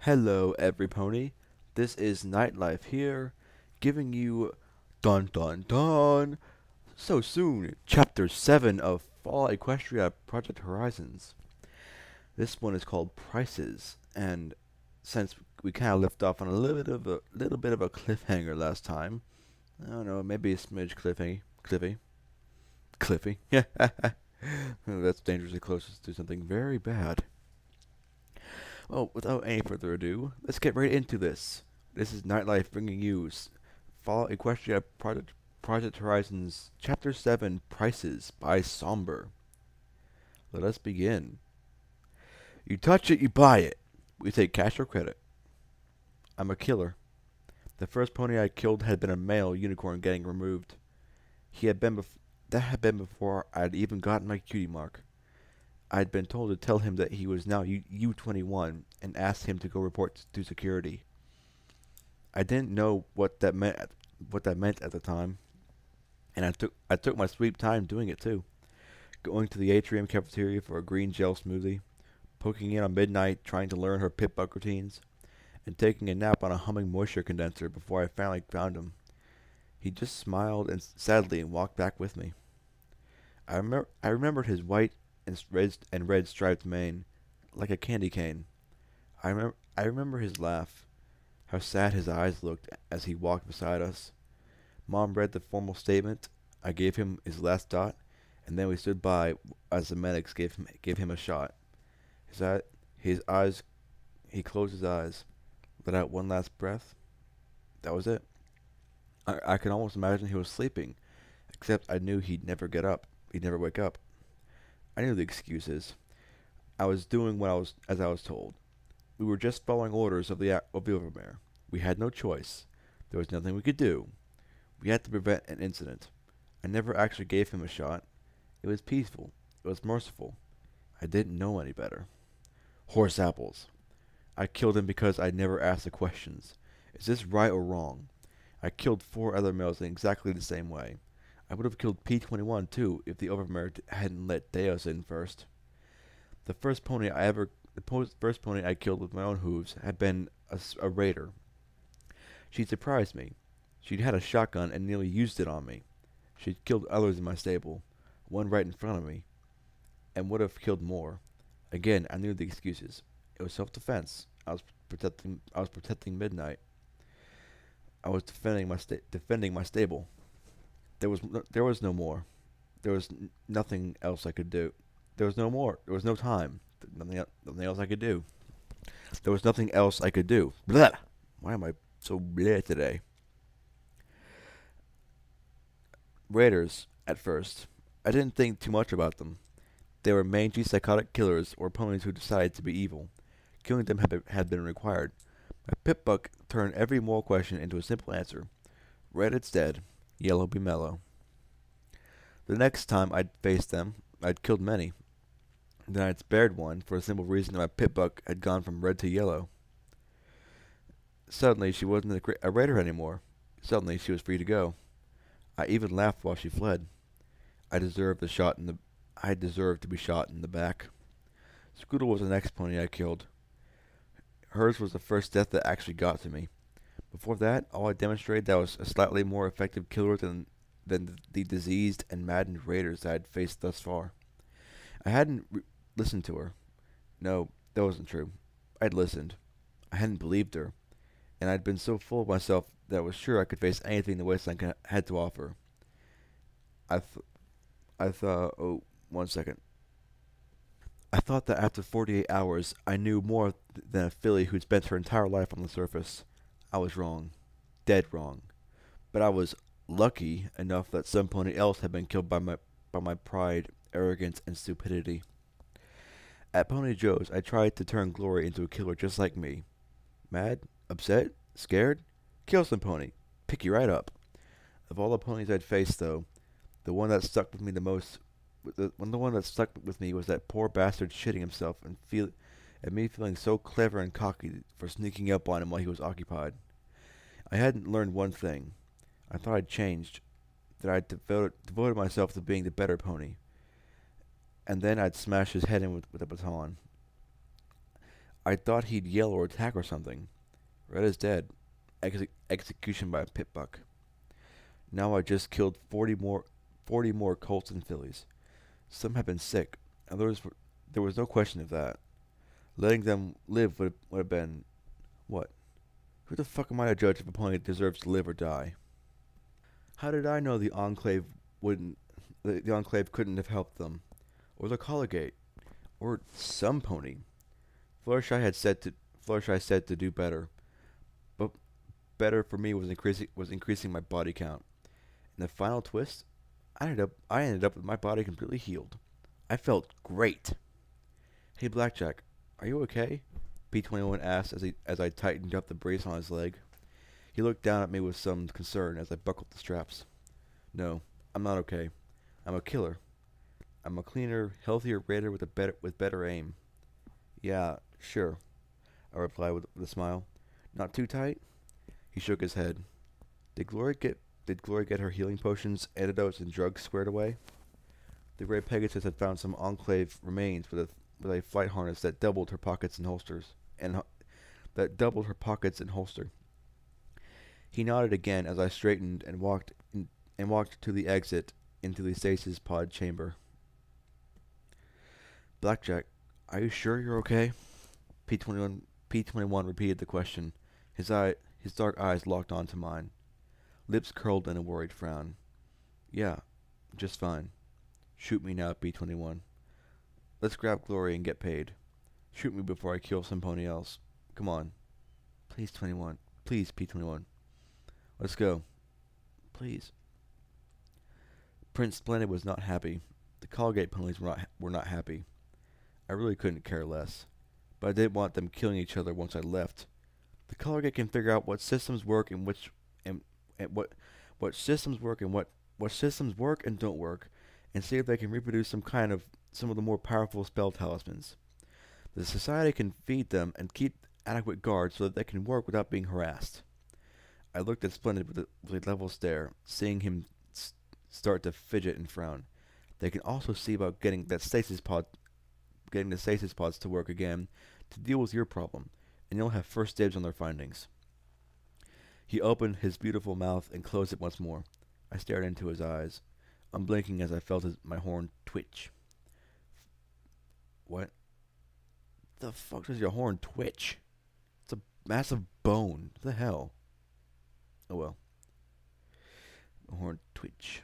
Hello, every pony. This is Nightlife here, giving you dun dun dun. So soon, Chapter 7 of Fallout Equestria Project Horizons. This one is called Prices, and since we kind of left off on a little bit of a cliffhanger last time, I don't know, maybe a smidge cliffy. Yeah, that's dangerously close to something very bad. Well, without any further ado, let's get right into this. This is Nightlife bringing you Fallout Equestria Project Horizons Chapter 7 Prices by Somber. Let us begin. You touch it, you buy it. We take cash or credit. I'm a killer. The first pony I killed had been a male unicorn getting removed. He had been that had been before I'd even gotten my cutie mark. I'd been told to tell him that he was now U-21 and asked him to go report to security. I didn't know what that meant at the time, and I took my sweet time doing it too. Going to the atrium cafeteria for a green gel smoothie, poking in on midnight trying to learn her pit bug routines, and taking a nap on a humming moisture condenser before I finally found him. He just smiled and sadly and walked back with me. I remembered his white and red striped mane, like a candy cane. I remember his laugh, how sad his eyes looked as he walked beside us. Mom read the formal statement. I gave him his last dot, and then we stood by as the medics gave him a shot. His eyes, he closed his eyes, let out one last breath. That was it. I could almost imagine he was sleeping, except I knew he'd never get up. He'd never wake up. I knew the excuses. I was doing as I was told. We were just following orders of the Overmare. We had no choice. There was nothing we could do. We had to prevent an incident. I never actually gave him a shot. It was peaceful. It was merciful. I didn't know any better. Horse apples. I killed him because I never asked the questions. Is this right or wrong? I killed 4 other males in exactly the same way. I would have killed P-21 too if the Overmare hadn't let Deus in first. The first pony I killed with my own hooves had been a raider. She'd surprised me. She'd had a shotgun and nearly used it on me. She'd killed others in my stable, one right in front of me, and would have killed more. Again, I knew the excuses. It was self-defense. I was protecting Midnight. I was defending my stable. There was no more. There was nothing else I could do. There was no more. There was no time. Nothing else I could do. There was nothing else I could do. Blah. Why am I so bleh today? Raiders, at first. I didn't think too much about them. They were mangy, psychotic killers or ponies who decided to be evil. Killing them had been required. My pit buck turned every moral question into a simple answer. Red it's dead. Yellow be mellow. The next time I'd faced them, I'd killed many. Then I'd spared one for the simple reason that my pit buck had gone from red to yellow. Suddenly she wasn't a raider anymore. Suddenly she was free to go. I even laughed while she fled. I deserved I deserved to be shot in the back. Scooter was the next pony I killed. Hers was the first death that actually got to me. Before that, all I demonstrated that I was a slightly more effective killer than the diseased and maddened raiders I had faced thus far. I hadn't listened to her. No, that wasn't true. I'd listened. I hadn't believed her, and I'd been so full of myself that I was sure I could face anything the wasteland had to offer. I thought, oh, 1 second. I thought that after 48 hours, I knew more than a filly who'd spent her entire life on the surface. I was wrong. Dead wrong. But I was lucky enough that some pony else had been killed by my pride, arrogance, and stupidity. At Pony Joe's, I tried to turn Glory into a killer just like me. Mad? Upset? Scared? Kill some pony. Pick you right up. Of all the ponies I'd faced, though, the one that stuck with me the most, the one that stuck with me was that poor bastard shitting himself and me feeling so clever and cocky for sneaking up on him while he was occupied. I hadn't learned one thing. I thought I'd changed, that I'd devoted myself to being the better pony, and then I'd smash his head in with a baton. I thought he'd yell or attack or something. Red is dead. Execution by a pit buck. Now I just killed 40 more colts and fillies. Some have been sick. There was no question of that. Letting them live would have been what? Who the fuck am I to judge if a pony deserves to live or die? How did I know wouldn't the Enclave couldn't have helped them? Or the Colligate? Or some pony? Fluttershy said to do better. But better for me was increasing my body count. In the final twist, I ended up with my body completely healed. I felt great. Hey Blackjack, are you okay? P21 asked as I tightened up the brace on his leg. He looked down at me with some concern as I buckled the straps. No, I'm not okay. I'm a killer. I'm a cleaner, healthier raider with better aim. Yeah, sure, I replied with a smile. Not too tight? He shook his head. Did Glory get her healing potions, antidotes, and drugs squared away? The Grey Pegasus had found some Enclave remains with a flight harness that doubled her pockets and holsters, holster. He nodded again as I straightened and walked to the exit into the stasis pod chamber. Blackjack, are you sure you're okay? P21 repeated the question. His dark eyes locked onto mine. Lips curled in a worried frown. Yeah, just fine. Shoot me now, P21. Let's grab Glory and get paid. Shoot me before I kill some pony else. Come on. Please, 21. Please, P21. Let's go. Please. Prince Splendid was not happy. The Colgate ponies were not happy. I really couldn't care less. But I didn't want them killing each other once I left. The Colgate can figure out what systems work and what systems work and don't work, and see if they can reproduce some of the more powerful spell talismans. The society can feed them and keep adequate guards so that they can work without being harassed. I looked at Splendid with a level stare, seeing him start to fidget and frown. They can also see about getting the stasis pods to work again to deal with your problem, and you'll have first dibs on their findings. He opened his beautiful mouth and closed it once more. I stared into his eyes, unblinking as I felt my horn twitch. What? The fuck does your horn twitch? It's a massive bone. What the hell? Oh well. The horn twitch.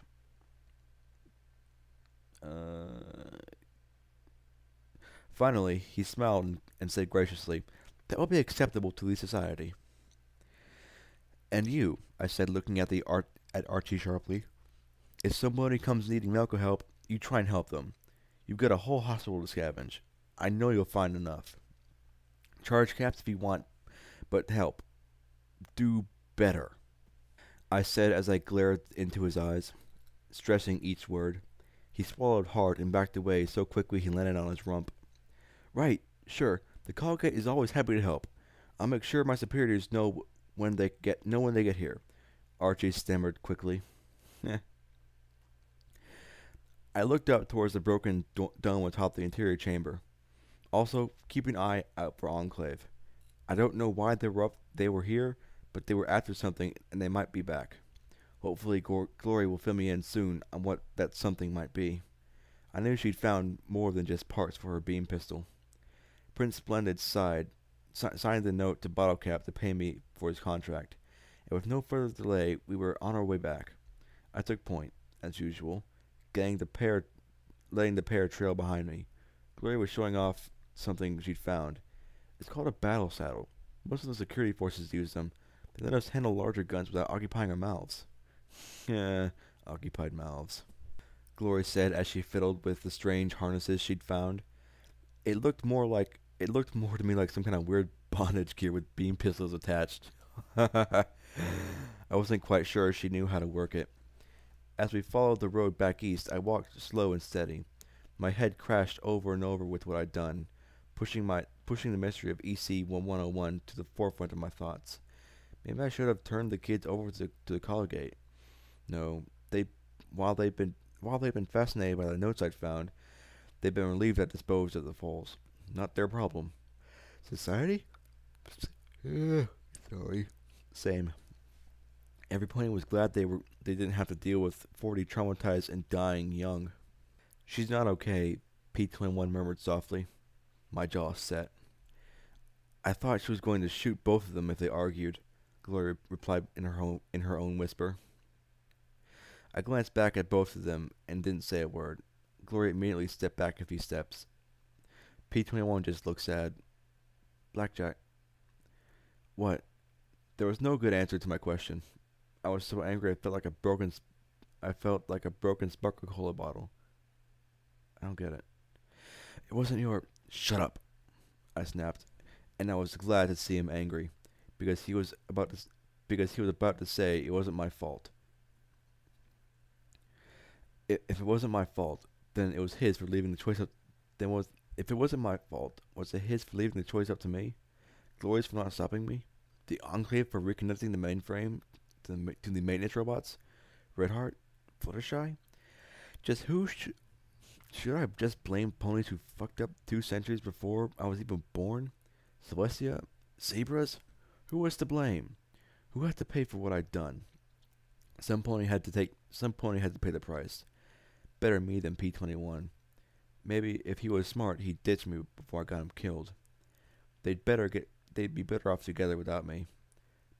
Finally, he smiled and said graciously, "That will be acceptable to the society." "And you," I said, looking at Archie sharply. "If somebody comes needing medical help, you try and help them. You've got a whole hospital to scavenge. I know you'll find enough. Charge caps if you want, but help. Do better," I said as I glared into his eyes, stressing each word. He swallowed hard and backed away so quickly he landed on his rump. "Right, sure. The Colgate is always happy to help. I'll make sure my superiors know when they get here," Archie stammered quickly. I looked up towards the broken dome atop the interior chamber. Also, keep an eye out for Enclave. I don't know why they were here, but they were after something and they might be back. Hopefully Glory will fill me in soon on what that something might be. I knew she'd found more than just parts for her beam pistol. Prince Splendid signed the note to Bottlecap to pay me for his contract, and with no further delay we were on our way back. I took point, as usual, letting the pair trail behind me. Glory was showing off something she'd found. It's called a battle saddle. Most of the security forces use them. They let us handle larger guns without occupying our mouths. Occupied mouths, Glory said as she fiddled with the strange harnesses she'd found. It looked more to me like some kind of weird bondage gear with beam pistols attached. I wasn't quite sure she knew how to work it. As we followed the road back east, I walked slow and steady. My head crashed over and over with what I'd done, pushing the mystery of EC-1101 to the forefront of my thoughts. Maybe I should have turned the kids over to the Colgate. No, while they've been fascinated by the notes I'd found, they've been relieved at dispose of the foals. Not their problem. Society? Yeah, sorry. Same. Every pony was glad they didn't have to deal with 40 traumatized and dying young. She's not okay, P-21 murmured softly. My jaw set. I thought she was going to shoot both of them if they argued, Gloria replied in her own whisper. I glanced back at both of them and didn't say a word. Gloria immediately stepped back a few steps. P-21 just looked sad. Blackjack. What? There was no good answer to my question. I was so angry I felt like a broken Sparkle Cola bottle. I don't get it. It wasn't your... Shut up, I snapped, and I was glad to see him angry, because he was about to say it wasn't my fault. If it wasn't my fault, then it was his for leaving the choice up. If it wasn't my fault, was it his for leaving the choice up to me? Gloria's for not stopping me? The Enclave for reconnecting the mainframe to the maintenance robots? Redheart? Fluttershy? Just who should I have just blamed ponies who fucked up 2 centuries before I was even born? Celestia? Zebras? Who was to blame? Who had to pay for what I'd done? Some pony had to pay the price. Better me than P-21. Maybe if he was smart, he'd ditch me before I got him killed. They'd be better off together without me.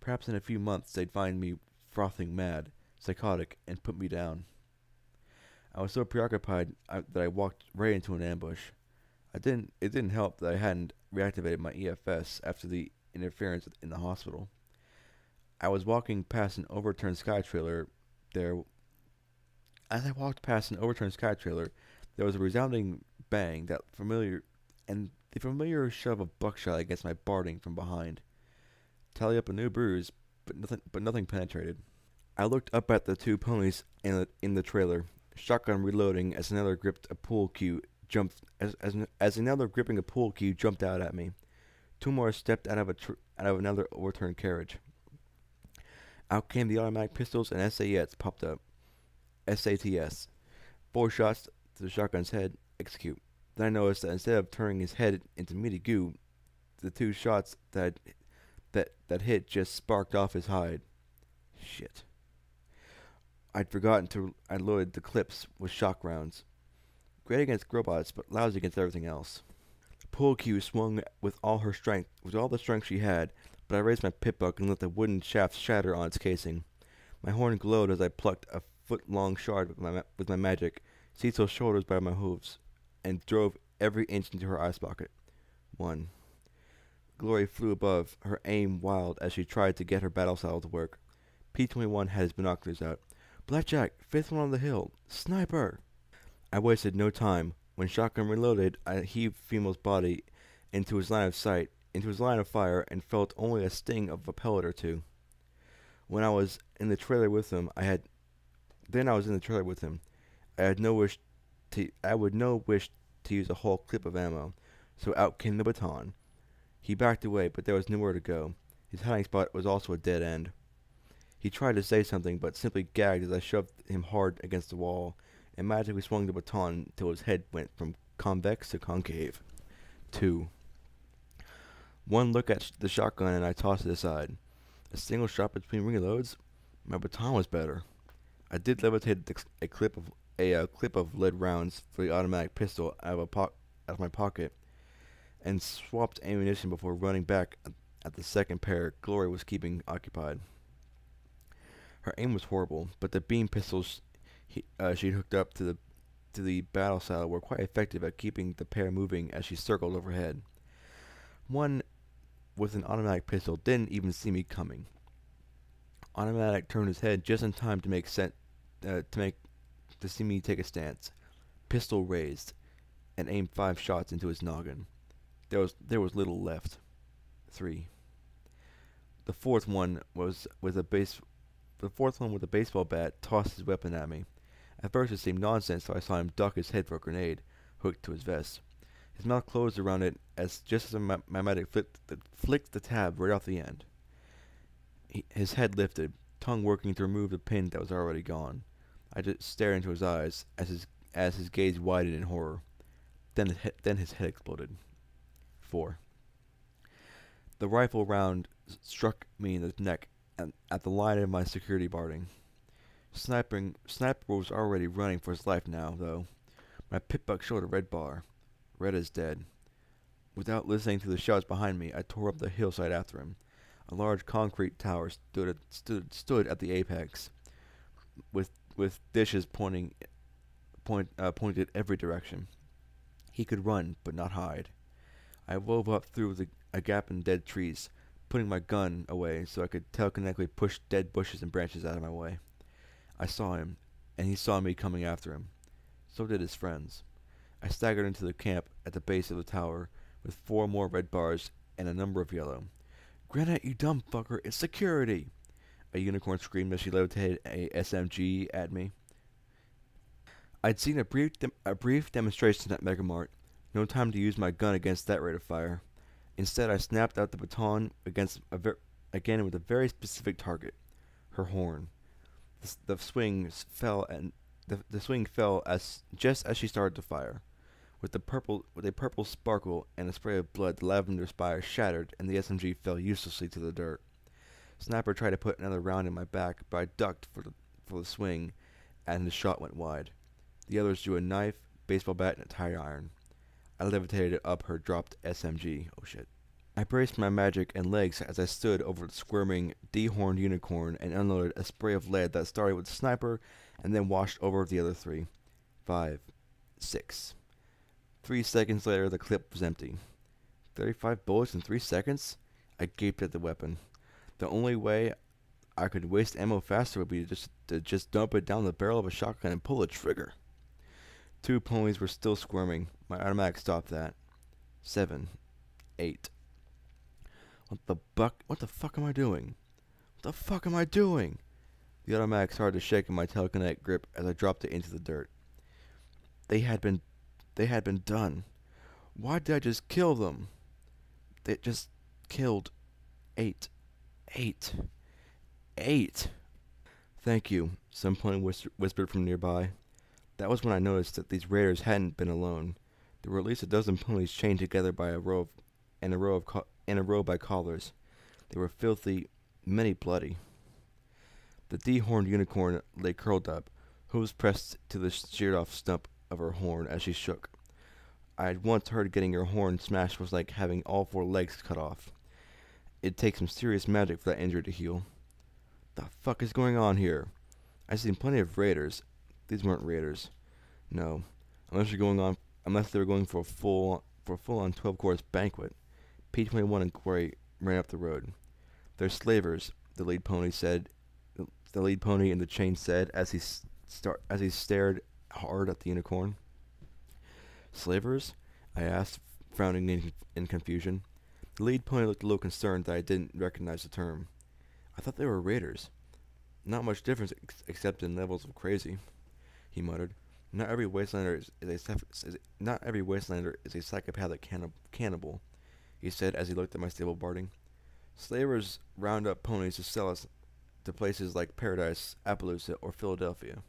Perhaps in a few months they'd find me frothing mad, psychotic, and put me down. I was so preoccupied that I walked right into an ambush. It didn't help that I hadn't reactivated my EFS after the interference in the hospital. I was walking past an overturned sky trailer. As I walked past an overturned sky trailer, there was a resounding bang, the familiar shove of buckshot against my barding from behind. Tally up a new bruise, but nothing penetrated. I looked up at the 2 ponies in the trailer, shotgun reloading as another gripped a pool cue as another gripping a pool cue jumped out at me. 2 more stepped out of another overturned carriage. Out came the automatic pistols and SATs popped up. SATS. 4 shots to the shotgun's head. Execute. Then I noticed that instead of turning his head into meaty goo, the 2 shots that hit just sparked off his hide. Shit. I'd forgotten I loaded the clips with shock rounds. Great against robots, but lousy against everything else. The pool cue swung with all the strength she had, but I raised my pip-buck and let the wooden shaft shatter on its casing. My horn glowed as I plucked a foot-long shard with my magic, seized those shoulders by my hooves, and drove every inch into her eye socket. 1. Glory flew above, her aim wild as she tried to get her battle saddle to work. P-21 had his binoculars out. Blackjack, 5th one on the hill. Sniper! I wasted no time. When shotgun reloaded, I heaved Femal's body into his line of fire, and felt only a sting of a pellet or 2. When I was in the trailer with him, I had no wish to use a whole clip of ammo, so out came the baton. He backed away, but there was nowhere to go. His hiding spot was also a dead end. He tried to say something, but simply gagged as I shoved him hard against the wall, and magically swung the baton till his head went from convex to concave. 2. One look at the shotgun and I tossed it aside. A single shot between reloads? My baton was better. I did levitate a clip of lead rounds for the automatic pistol out of my pocket, and swapped ammunition before running back at the second pair Glory was keeping occupied. Her aim was horrible, but the beam pistols she'd hooked up to the battle saddle were quite effective at keeping the pair moving as she circled overhead. One with an automatic pistol didn't even see me coming. Automatic turned his head just in time to see me take a stance. Pistol raised, and aimed 5 shots into his noggin. There was little left. 3. The fourth one with a baseball bat tossed his weapon at me. At first it seemed nonsense till I saw him duck his head for a grenade hooked to his vest. His mouth closed around it just as my magic flicked the tab right off the end. His head lifted, tongue working to remove the pin that was already gone. I just stared into his eyes as his gaze widened in horror. Then his head exploded. 4. The rifle round struck me in the neck and at the line of my security barding. Sniper was already running for his life now, though. My pit-buck showed a red bar. Red is dead. Without listening to the shouts behind me, I tore up the hillside after him. A large concrete tower stood at the apex, with dishes pointed every direction. He could run, but not hide. I wove up through a gap in dead trees, putting my gun away so I could telekinetically push dead bushes and branches out of my way. I saw him, and he saw me coming after him. So did his friends. I staggered into the camp at the base of the tower, with 4 more red bars and a number of yellow. "Granite, you dumb fucker, it's security!" A unicorn screamed as she levitated a SMG at me. I'd seen a brief demonstration at Megamart. No time to use my gun against that rate of fire. Instead, I snapped out the baton again with a very specific target. Her horn. The swing fell just as she started to fire. With a purple sparkle and a spray of blood, the lavender spire shattered and the SMG fell uselessly to the dirt. Sniper tried to put another round in my back, but I ducked for the swing, and the shot went wide. The others drew a knife, baseball bat, and a tire iron. I levitated up her dropped SMG. Oh shit. I braced my magic and legs as I stood over the squirming, dehorned unicorn and unloaded a spray of lead that started with Sniper and then washed over the other 3. 5. 6. 3 seconds later, the clip was empty. 35 bullets in 3 seconds? I gaped at the weapon. The only way I could waste ammo faster would be to just dump it down the barrel of a shotgun and pull the trigger. 2 ponies were still squirming. My automatic stopped that. 7. 8. What the fuck am I doing? What the fuck am I doing? The automatic started to shake in my telekinetic grip as I dropped it into the dirt. They had been done. Why did I just kill them? They just killed 8. 8. Thank you, some pony whispered from nearby. That was when I noticed that these raiders hadn't been alone. There were at least a dozen ponies chained together by a row by collars. They were filthy, many bloody. The dehorned unicorn lay curled up, hooves pressed to the sheared-off stump of her horn as she shook. I had once heard getting your horn smashed was like having all 4 legs cut off. It'd take some serious magic for that injury to heal. The fuck is going on here? I've seen plenty of raiders. These weren't raiders. No, unless they were going for a full-on 12-course banquet. P-21 and Quarry ran up the road. "They're slavers," the lead pony said. The lead pony in the chain said as he stared hard at the unicorn. "Slavers?" I asked, frowning in confusion. The lead pony looked a little concerned that I didn't recognize the term. "I thought they were raiders." "Not much difference except in levels of crazy," he muttered. Not every wastelander is a psychopathic cannibal," he said as he looked at my stable barding. "Slavers round up ponies to sell us to places like Paradise, Appaloosa, or Philadelphia."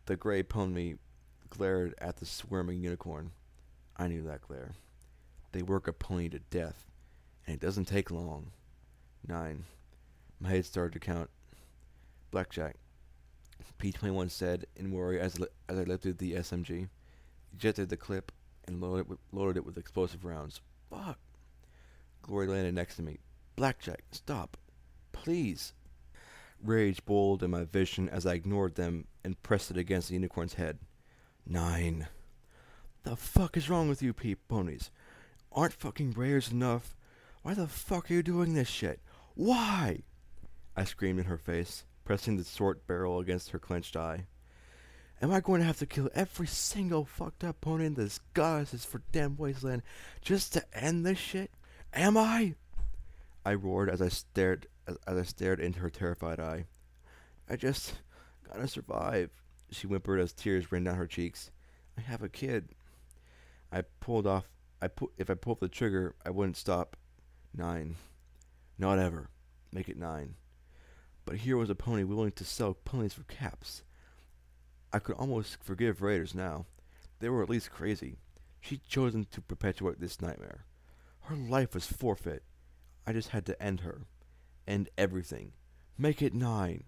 The gray pony glared at the squirming unicorn. I knew that glare. They work a pony to death, and it doesn't take long. 9. My head started to count. "Blackjack," P-21 said in worry as I lifted the SMG, ejected the clip, and loaded it with explosive rounds. "Fuck!" Glory landed next to me. "Blackjack, stop. Please." Rage boiled in my vision as I ignored them and pressed it against the unicorn's head. 9. "The fuck is wrong with you ponies? Aren't fucking raiders enough? Why the fuck are you doing this shit? Why?" I screamed in her face, pressing the sword barrel against her clenched eye. "Am I going to have to kill every single fucked up pony in this goddess for damn wasteland just to end this shit? Am I?" I roared as I stared into her terrified eye. "I just gotta survive," she whimpered as tears ran down her cheeks. "I have a kid." If I pulled the trigger, I wouldn't stop. 9. Not ever. Make it 9. But here was a pony willing to sell ponies for caps. I could almost forgive raiders now. They were at least crazy. She'd chosen to perpetuate this nightmare. Her life was forfeit. I just had to end her. End everything. Make it 9.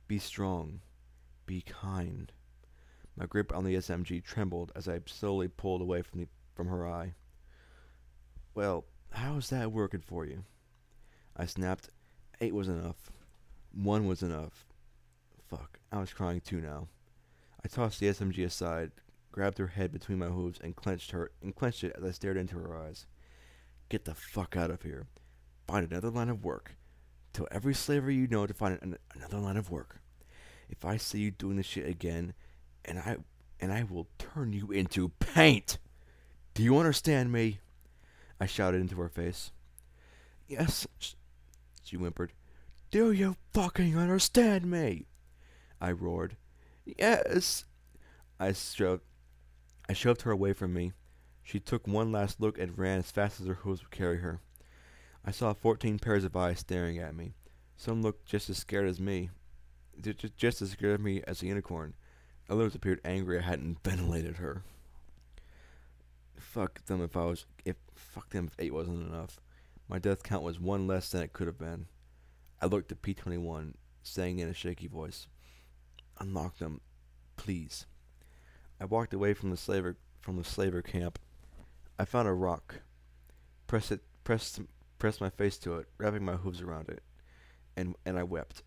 Be strong. Be kind. My grip on the SMG trembled as I slowly pulled away from her eye. Well, how's that working for you? I snapped. 8 was enough. 1 was enough. Fuck, I was crying too now. I tossed the SMG aside, grabbed her head between my hooves, and clenched it as I stared into her eyes. Get the fuck out of here. Find another line of work. Tell every slaver you know to find another line of work. If I see you doing this shit again, and I will turn you into paint. Do you understand me? I shouted into her face. Yes, she whimpered. Do you fucking understand me? I roared. Yes. I shoved her away from me. She took one last look and ran as fast as her hooves would carry her. I saw 14 pairs of eyes staring at me. Some looked just as scared as me. Just as scared of me as a unicorn. Others appeared angry I hadn't ventilated her. Fuck them if 8 wasn't enough. My death count was 1 less than it could have been. I looked at P-21, saying in a shaky voice, Unlock them, please. I walked away from the slaver camp. I found a rock. Pressed my face to it, wrapping my hooves around it, and I wept,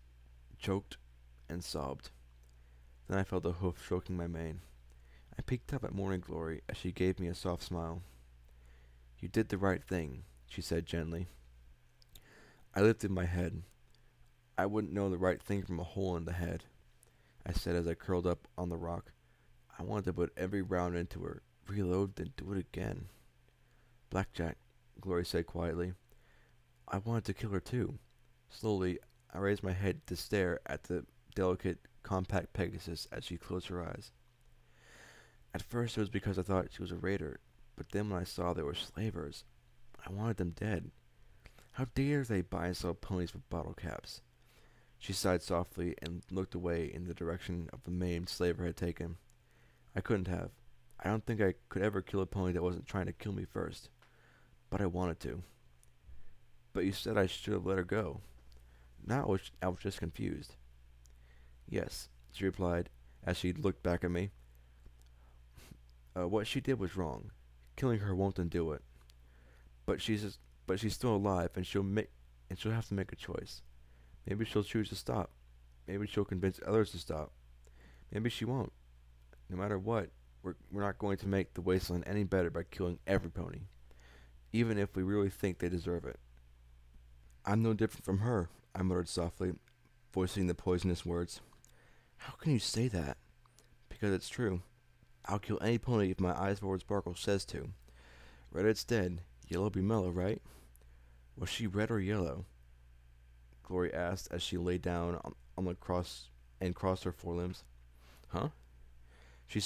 choked, and sobbed. Then I felt a hoof stroking my mane. I peeked up at Morning Glory as she gave me a soft smile. You did the right thing, she said gently. I lifted my head. I wouldn't know the right thing from a hole in the head, I said as I curled up on the rock. I wanted to put every round into her, reload, then do it again. Blackjack, Glory said quietly. I wanted to kill her too. Slowly, I raised my head to stare at the delicate, compact Pegasus as she closed her eyes. At first it was because I thought she was a raider, but then when I saw they were slavers, I wanted them dead. How dare they buy and sell ponies with bottle caps? She sighed softly and looked away in the direction of the maimed slaver had taken. I couldn't have. I don't think I could ever kill a pony that wasn't trying to kill me first. But I wanted to. But you said I should have let her go. Now I was just confused. Yes, she replied, as she looked back at me. What she did was wrong. Killing her won't undo it. But she's still alive, and she'll have to make a choice. Maybe she'll choose to stop. Maybe she'll convince others to stop. Maybe she won't. No matter what, we're not going to make the wasteland any better by killing every pony, even if we really think they deserve it. I'm no different from her, I muttered softly, voicing the poisonous words. How can you say that? Because it's true. I'll kill any pony if my eyes forward sparkle says to. Red it's dead. Yellow be mellow, right? Was she red or yellow? Glory asked as she lay down on the cross and crossed her forelimbs. Huh? She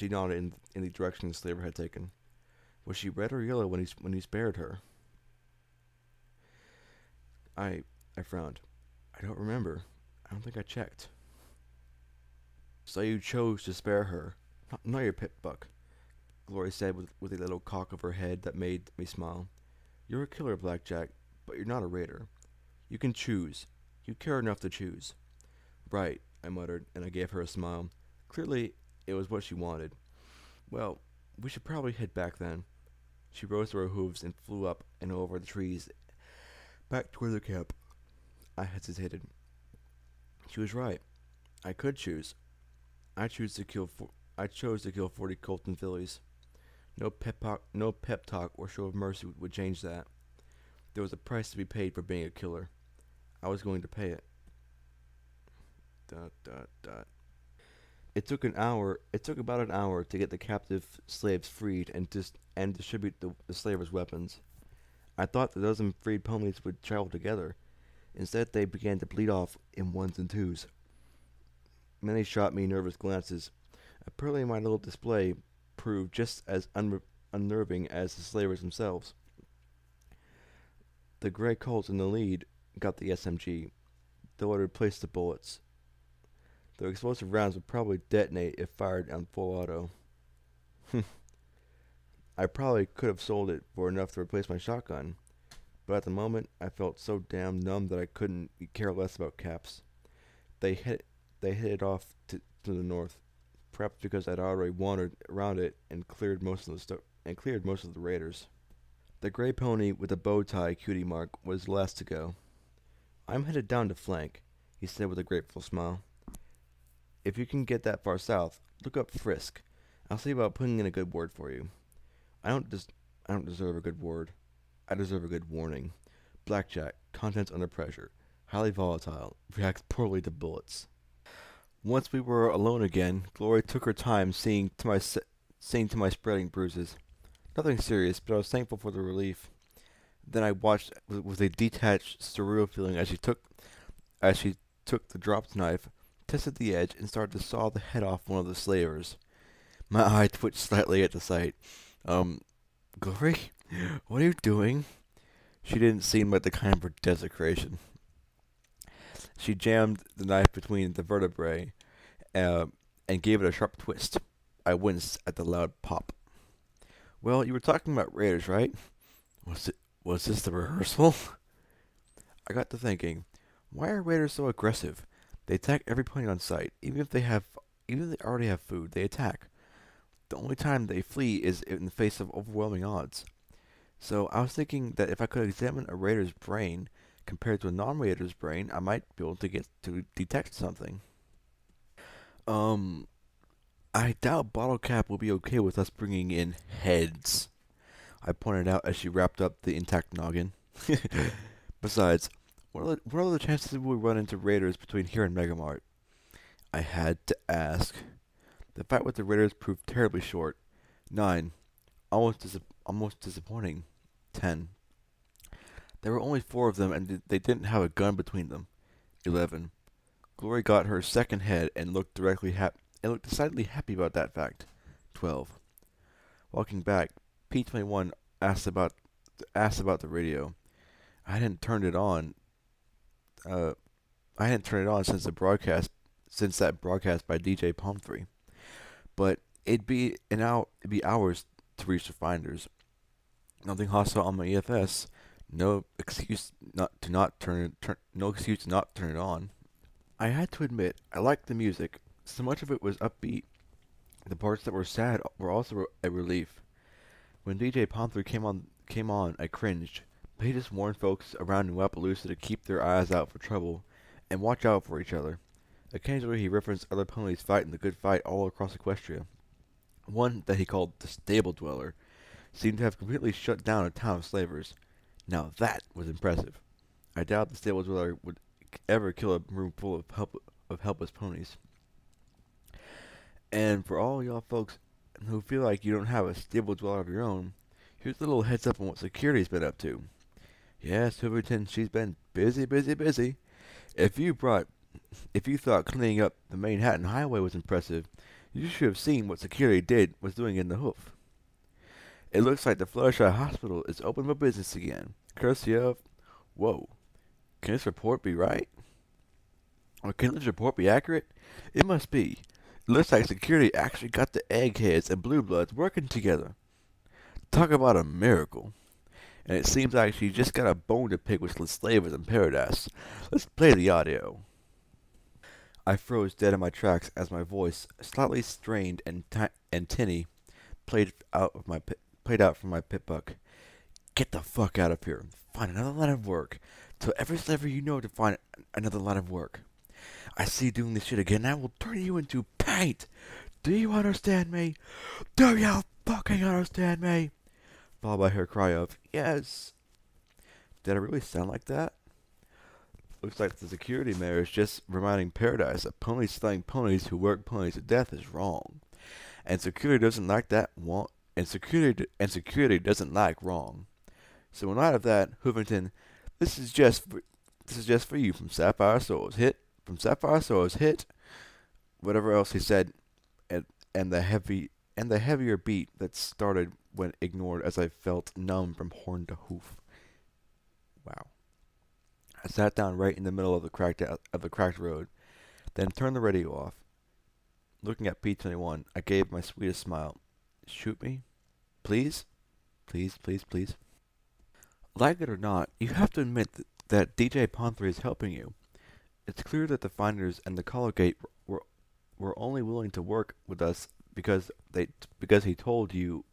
nodded in the direction the slaver had taken. Was she red or yellow when he spared her? I frowned. I don't remember. I don't think I checked. So you chose to spare her. Not your pit buck, Glory said with a little cock of her head that made me smile. You're a killer, Blackjack, but you're not a raider. You can choose. You care enough to choose. Right, I muttered, and I gave her a smile. Clearly, it was what she wanted. Well, we should probably head back then. She rose to her hooves and flew up and over the trees, back toward the camp. I hesitated. She was right. I could choose. I chose to kill 40 Colton fillies. No pep talk or show of mercy would change that. There was a price to be paid for being a killer. I was going to pay it. ... It took about an hour to get the captive slaves freed and distribute the slavers' weapons. I thought the dozen freed ponies would travel together. Instead, they began to bleed off in ones and twos. Many shot me nervous glances. Apparently my little display proved just as unnerving as the slavers themselves. The gray colts in the lead got the SMG, though it replaced the bullets. The explosive rounds would probably detonate if fired on full auto. I probably could have sold it for enough to replace my shotgun, but at the moment I felt so damn numb that I couldn't care less about caps. They hit they headed off to the north, perhaps because I'd already wandered around it and cleared most of the raiders. The gray pony with the bow tie cutie mark was last to go. I'm headed down to flank, he said with a grateful smile. If you can get that far south, look up Frisk. I'll see about putting in a good word for you. I don't des- I don't deserve a good word. I deserve a good warning. Blackjack, contents under pressure, highly volatile, reacts poorly to bullets. Once we were alone again, Glory took her time seeing to my spreading bruises. Nothing serious, but I was thankful for the relief. Then I watched with a detached, surreal feeling as she took the dropped knife, tested the edge, and started to saw the head off one of the slavers. My eye twitched slightly at the sight. Glory, what are you doing? She didn't seem like the kind for desecration. She jammed the knife between the vertebrae and gave it a sharp twist. I winced at the loud pop. Well, you were talking about raiders, right? Was this the rehearsal? I got to thinking, why are raiders so aggressive? They attack every point on sight, even if they already have food, they attack. The only time they flee is in the face of overwhelming odds. So I was thinking that if I could examine a raider's brain compared to a non-raider's brain, I might be able to get to detect something. Um, I doubt Bottle Cap will be okay with us bringing in heads, I pointed out as she wrapped up the intact noggin. Besides, what are the chances that we'll run into raiders between here and Megamart? I had to ask. The fight with the raiders proved terribly short. 9. Almost disappointing. 10. There were only 4 of them, and they didn't have a gun between them. 11. Glory got her second head and looked decidedly happy about that fact. 12. Walking back, P21 asked about the radio. I hadn't turned it on. I hadn't turned it on since that broadcast by DJ Palm 3. But it'd be hours to reach the finders. Nothing hostile on my EFS. No excuse to not turn it on. I had to admit, I liked the music. So much of it was upbeat. The parts that were sad were also a relief. When DJ Palm 3 came on, I cringed. But he just warned folks around New Appaloosa to keep their eyes out for trouble and watch out for each other. Occasionally he referenced other ponies fighting the good fight all across Equestria. One that he called the Stable Dweller seemed to have completely shut down a town of slavers. Now that was impressive. I doubt the Stable Dweller would ever kill a room full of helpless ponies. And for all y'all folks who feel like you don't have a Stable Dweller of your own, here's a little heads up on what security's been up to. Yes, Hooverton, she's been busy, busy, busy. If you thought cleaning up the Manhattan Highway was impressive, you should have seen what security was doing in the hoof. It looks like the Fluttershy Hospital is open for business again, courtesy of... Whoa. Can this report be right? Or can this report be accurate? It must be. It looks like security actually got the Eggheads and Blue Bloods working together. Talk about a miracle. And it seems like she just got a bone to pick with the slavers in paradise. Let's play the audio. I froze dead in my tracks as my voice, slightly strained and tinny, played out from my pit buck. Get the fuck out of here. Find another line of work. Tell every slaver you know to find another line of work. I see you doing this shit again, and I will turn you into paint. Do you understand me? Do you fucking understand me? Followed by her cry of, yes. Did I really sound like that? Looks like the security mayor is just reminding Paradise that ponies slaying ponies who work ponies to death is wrong. And security doesn't like doesn't like wrong. So in light of that, Hoovington, this is just for you from Sapphire Soul's hit, whatever else he said, and the heavier beat that started when ignored as I felt numb from horn to hoof. Wow. I sat down right in the middle of the cracked road, then turned the radio off. Looking at P21, I gave my sweetest smile. Shoot me? Please? Please, please, please. Like it or not, you have to admit that DJ Pon3 is helping you. It's clear that the Finders and the Collegate were only willing to work with us because he told you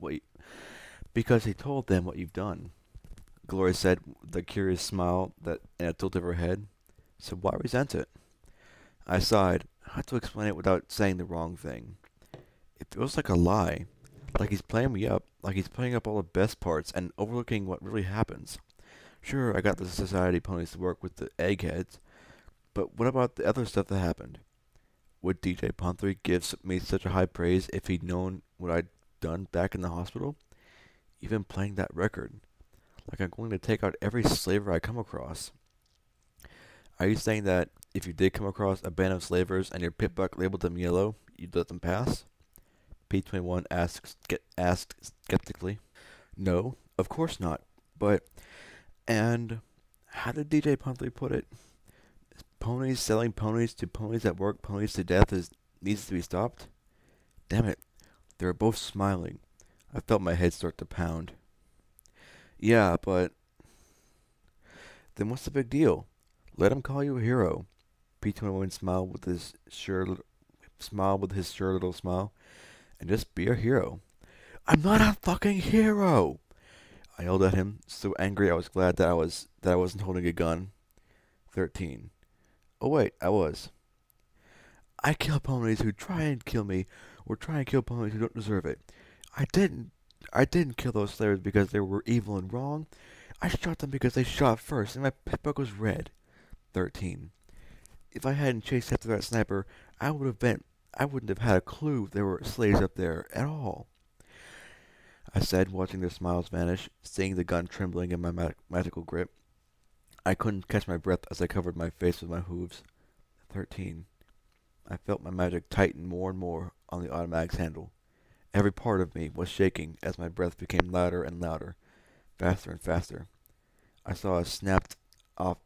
because he told them what you've done. Gloria said with a curious smile that and a tilt of her head. So why resent it? I sighed. How to explain it without saying the wrong thing? It feels like a lie. Like he's playing me up. Like he's playing up all the best parts and overlooking what really happens. Sure, I got the society ponies to work with the eggheads, but what about the other stuff that happened? Would DJ Pon3 give me such a high praise if he'd known what I'd done back in the hospital? Even playing that record. Like I'm going to take out every slaver I come across. Are you saying that if you did come across a band of slavers and your pit buck labeled them yellow, you'd let them pass? P21 asked skeptically. No, of course not. But, and how did DJ Pon3 put it? Ponies selling ponies to ponies that work ponies to death needs to be stopped? Damn it. They were both smiling. I felt my head start to pound. Yeah, but then what's the big deal? Let him call you a hero. P21 smiled with his sure little smile, and just be a hero. I'm not a fucking hero! I yelled at him, so angry I was glad that I wasn't holding a gun. 13. Oh wait, I was. I kill ponies who try and kill me, or try and kill ponies who don't deserve it. I didn't kill those slavers because they were evil and wrong. I shot them because they shot first, and my pit buck was red. 13. If I hadn't chased after that sniper, I wouldn't have had a clue there were slaves up there at all. I said, watching their smiles vanish, seeing the gun trembling in my magical grip. I couldn't catch my breath as I covered my face with my hooves. 13. I felt my magic tighten more and more on the automatic's handle. Every part of me was shaking as my breath became louder and louder, faster and faster. I saw a snapped off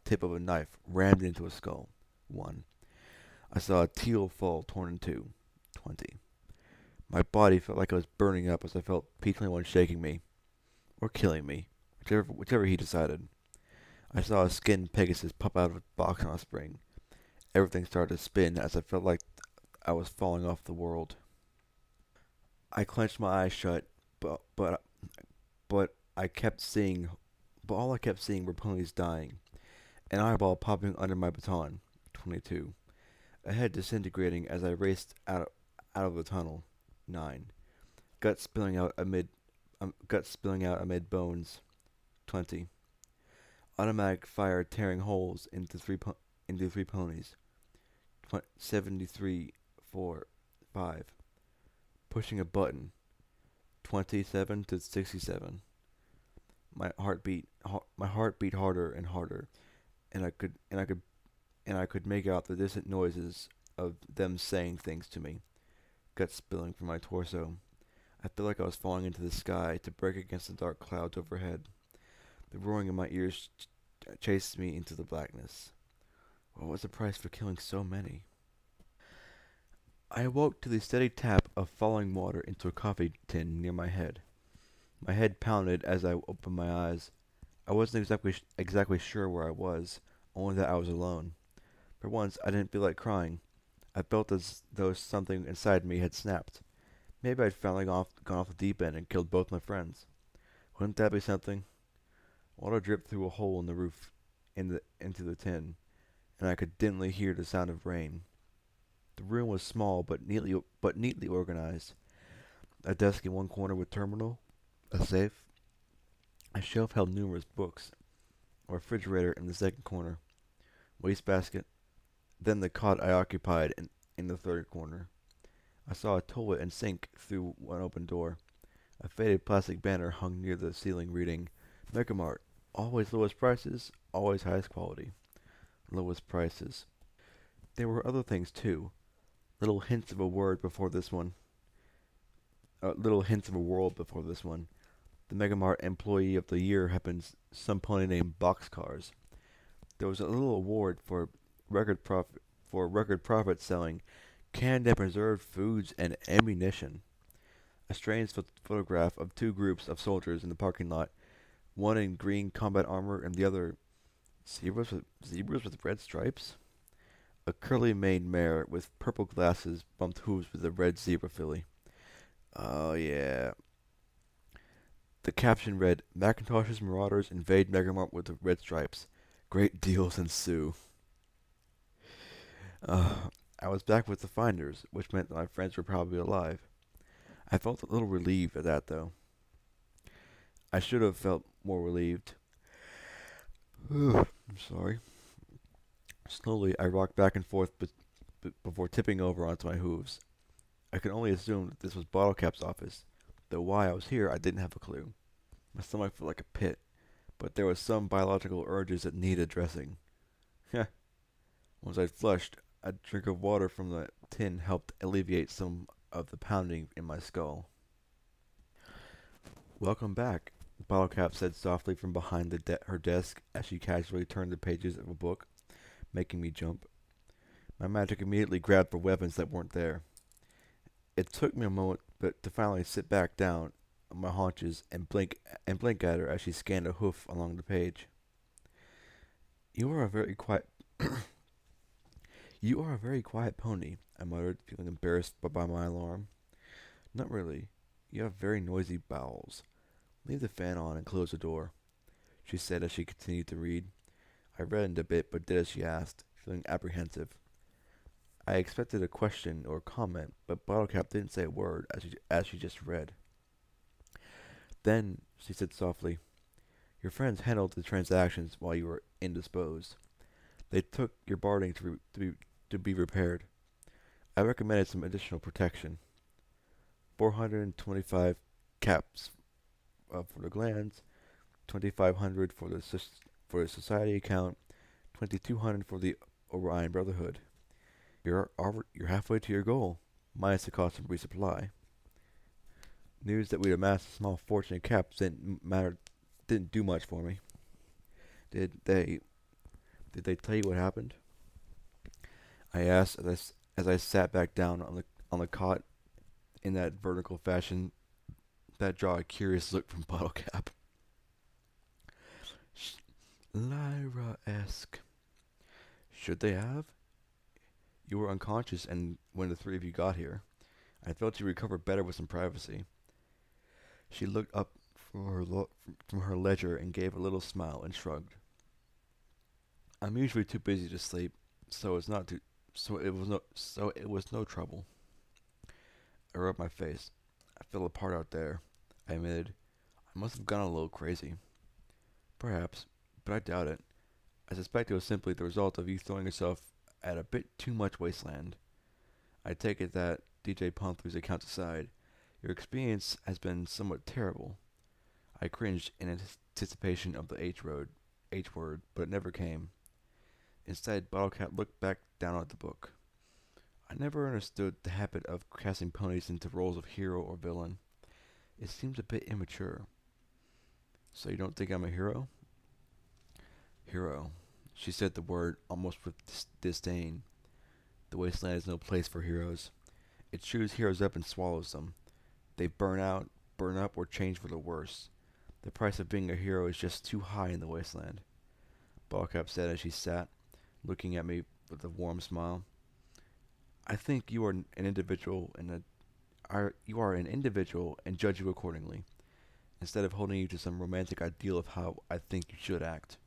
tip of a knife rammed into a skull. 1. I saw a teal fall torn in two. 20. My body felt like it was burning up as I felt P21 shaking me, or killing me, whichever he decided. I saw a skinned Pegasus pop out of a box on a spring. Everything started to spin as I felt like I was falling off the world. I clenched my eyes shut, but I kept seeing, but all I kept seeing were ponies dying. An eyeball popping under my baton. 22. A head disintegrating as I raced out of the tunnel. 9. Guts spilling out amid bones. 20. Automatic fire tearing holes into three ponies. 73, 4, 5. Pushing a button. 27 to 67. My heart beat harder and harder, and I could make out the distant noises of them saying things to me. Guts spilling from my torso. I felt like I was falling into the sky to break against the dark clouds overhead. The roaring in my ears chased me into the blackness. What was the price for killing so many? I awoke to the steady tap of falling water into a coffee tin near my head. My head pounded as I opened my eyes. I wasn't exactly sure where I was, only that I was alone. For once, I didn't feel like crying. I felt as though something inside me had snapped. Maybe I'd finally gone off the deep end and killed both my friends. Wouldn't that be something? Water dripped through a hole in the roof into the tin, and I could dimly hear the sound of rain. The room was small but neatly organized. A desk in one corner with terminal, a safe. A shelf held numerous books. A refrigerator in the second corner. Wastebasket. Then the cot I occupied in the third corner. I saw a toilet and sink through one open door. A faded plastic banner hung near the ceiling reading, Megamart. Always lowest prices, always highest quality. Lowest prices. There were other things too. Little hints of a word before this one. Little hints of a world before this one. The Megamart Employee of the Year happens some pony named Boxcars. There was a little award for record profit selling canned and preserved foods and ammunition. A strange photograph of two groups of soldiers in the parking lot, one in green combat armor and the other zebras with red stripes. A curly-maned mare with purple glasses bumped hooves with a red zebra filly. Oh yeah. The caption read, Macintosh's Marauders invade Megamart with the red stripes. Great deals ensue. Uh, I was back with the finders, which meant that my friends were probably alive. I felt a little relieved at that, though. I should have felt more relieved. I'm sorry. Slowly, I rocked back and forth before tipping over onto my hooves. I could only assume that this was Bottlecap's office, though why I was here I didn't have a clue. My stomach felt like a pit, but there was some biological urges that needed addressing. Once I'd flushed, a drink of water from the tin helped alleviate some of the pounding in my skull. Welcome back, Bottlecap said softly from behind her desk as she casually turned the pages of a book, making me jump. My magic immediately grabbed for weapons that weren't there. It took me a moment to finally sit back down on my haunches and blink at her as she scanned a hoof along the page. You are a very quiet You are a very quiet pony, I muttered, feeling embarrassed by my alarm. Not really. You have very noisy bowels. Leave the fan on and close the door, she said as she continued to read. I reddened a bit, but did as she asked, feeling apprehensive. I expected a question or comment, but Bottlecap didn't say a word as she just read. Then, she said softly, your friends handled the transactions while you were indisposed. They took your barding to be repaired. I recommended some additional protection. 425 caps for the glands, 2,500 for the society account, 2,200 for the Orion Brotherhood. You're halfway to your goal, minus the cost of resupply. News that we'd amassed a small fortune in caps didn't do much for me. Did they tell you what happened? I asked as I sat back down on the cot in that vertical fashion that draw a curious look from Bottlecap. Lyra-esque. Should they have? You were unconscious and when the three of you got here. I felt you recovered better with some privacy. She looked up from her ledger and gave a little smile and shrugged. I'm usually too busy to sleep, so it was no trouble. I rubbed my face. I fell apart out there, I admitted. I must have gone a little crazy. Perhaps, but I doubt it. I suspect it was simply the result of you throwing yourself at a bit too much wasteland. I take it that, DJ Ponthew's accounts aside, your experience has been somewhat terrible. I cringed in anticipation of the H word, but it never came. Instead, Bottlecap looked back down at the book. I never understood the habit of casting ponies into roles of hero or villain. It seems a bit immature. So you don't think I'm a hero? Hero. She said the word almost with disdain. The wasteland is no place for heroes. It chews heroes up and swallows them. They burn out, burn up, or change for the worse. The price of being a hero is just too high in the wasteland. Bottlecap said as she sat, looking at me with a warm smile. I think you are an individual and judge you accordingly, instead of holding you to some romantic ideal of how I think you should act.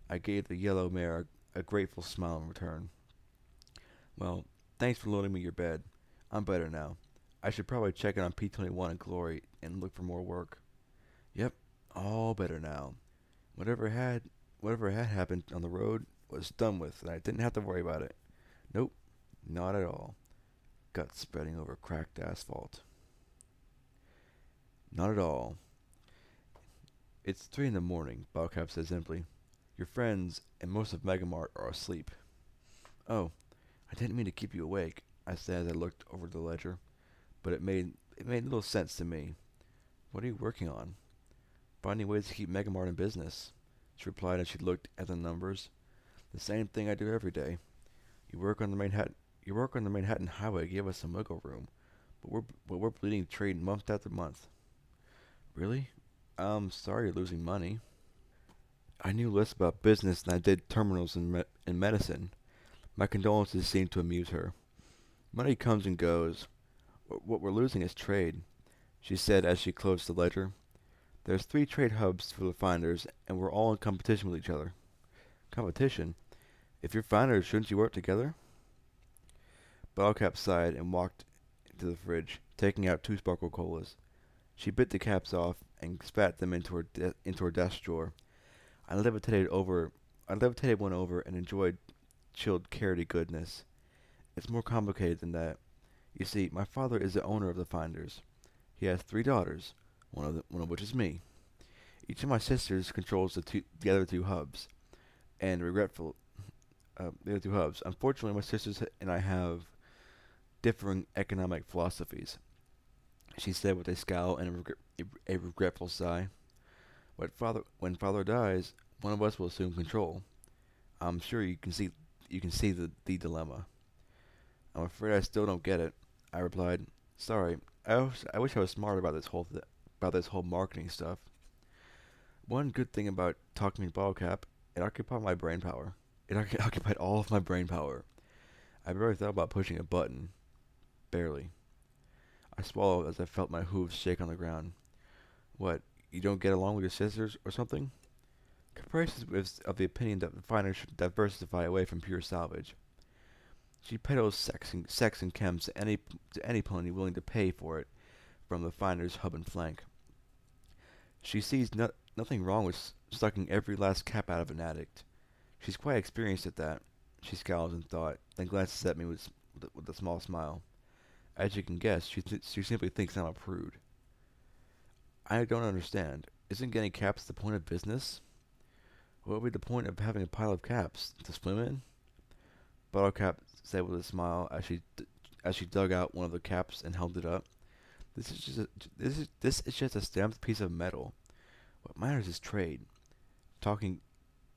I gave the yellow mare a grateful smile in return. Well, thanks for loaning me your bed. I'm better now. I should probably check in on P-21 and Glory and look for more work. Yep, all better now. Whatever had happened on the road was done with, and I didn't have to worry about it. Nope, not at all. Guts spreading over cracked asphalt. Not at all. It's 3 in the morning, Bottlecap said simply. Your friends and most of Megamart are asleep. Oh, I didn't mean to keep you awake, I said as I looked over the ledger, but it made little sense to me. What are you working on? Finding ways to keep Megamart in business, she replied as she looked at the numbers. The same thing I do every day. You work on the Manhattan Highway gave us some wiggle room, But we're bleeding trade month after month. Really? I'm sorry you're losing money. I knew less about business than I did terminals and medicine. My condolences seemed to amuse her. Money comes and goes. What we're losing is trade, she said as she closed the ledger. There's 3 trade hubs for the finders, and we're all in competition with each other. Competition? If you're finders, shouldn't you work together? Bellcap sighed and walked to the fridge, taking out 2 sparkle colas. She bit the caps off and spat them into her desk drawer. I levitated over. I levitated one over and enjoyed chilled carroty goodness. It's more complicated than that. You see, my father is the owner of the finders. He has 3 daughters, one of which is me. Each of my sisters controls the other 2 hubs, and the other 2 hubs. Unfortunately, my sisters and I have differing economic philosophies, she said with a scowl and a regretful sigh. When father dies, one of us will assume control. I'm sure you can see the dilemma. I'm afraid I still don't get it, I replied. Sorry, I wish I was smarter about this whole marketing stuff. One good thing about talking to Ballcap, it occupied my brain power. It occupied all of my brain power. I barely thought about pushing a button. Barely. I swallowed as I felt my hooves shake on the ground. What, you don't get along with your sisters or something? Caprice is of the opinion that the refiners should diversify away from pure salvage. She peddles sex and chems to any pony willing to pay for it from the finder's hub and flank. She sees nothing wrong with sucking every last cap out of an addict. She's quite experienced at that. She scowls in thought, then glances at me with a small smile. As you can guess, she simply thinks I'm a prude. I don't understand. Isn't getting caps the point of business? What would be the point of having a pile of caps? To swim in? Bottlecap said with a smile as she dug out one of the caps and held it up. This is just a stamped piece of metal. What matters is trade. Talking,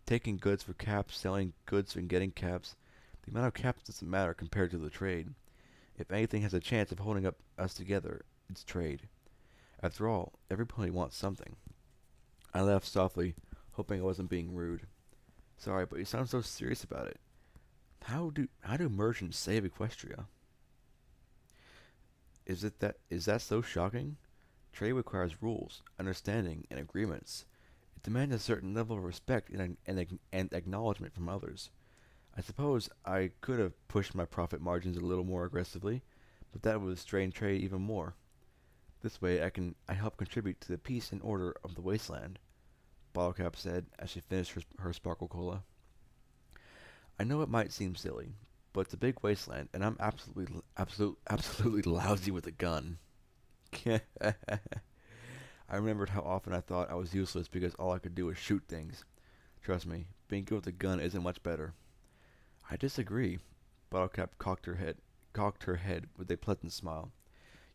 taking goods for caps, selling goods and getting caps. The amount of caps doesn't matter compared to the trade. If anything has a chance of holding us together, it's trade. After all, everybody wants something. I laughed softly, hoping I wasn't being rude. Sorry, but you sound so serious about it. How do merchants save Equestria? Is that so shocking? Trade requires rules, understanding, and agreements. It demands a certain level of respect and acknowledgement from others. I suppose I could have pushed my profit margins a little more aggressively, but that would strain trade even more. This way I help contribute to the peace and order of the wasteland, Bottlecap said as she finished her sparkle cola. I know it might seem silly, but it's a big wasteland, and I'm absolutely lousy with a gun. I remembered how often I thought I was useless because all I could do was shoot things. Trust me, being good with a gun isn't much better. I disagree. Bottlecap cocked her head with a pleasant smile.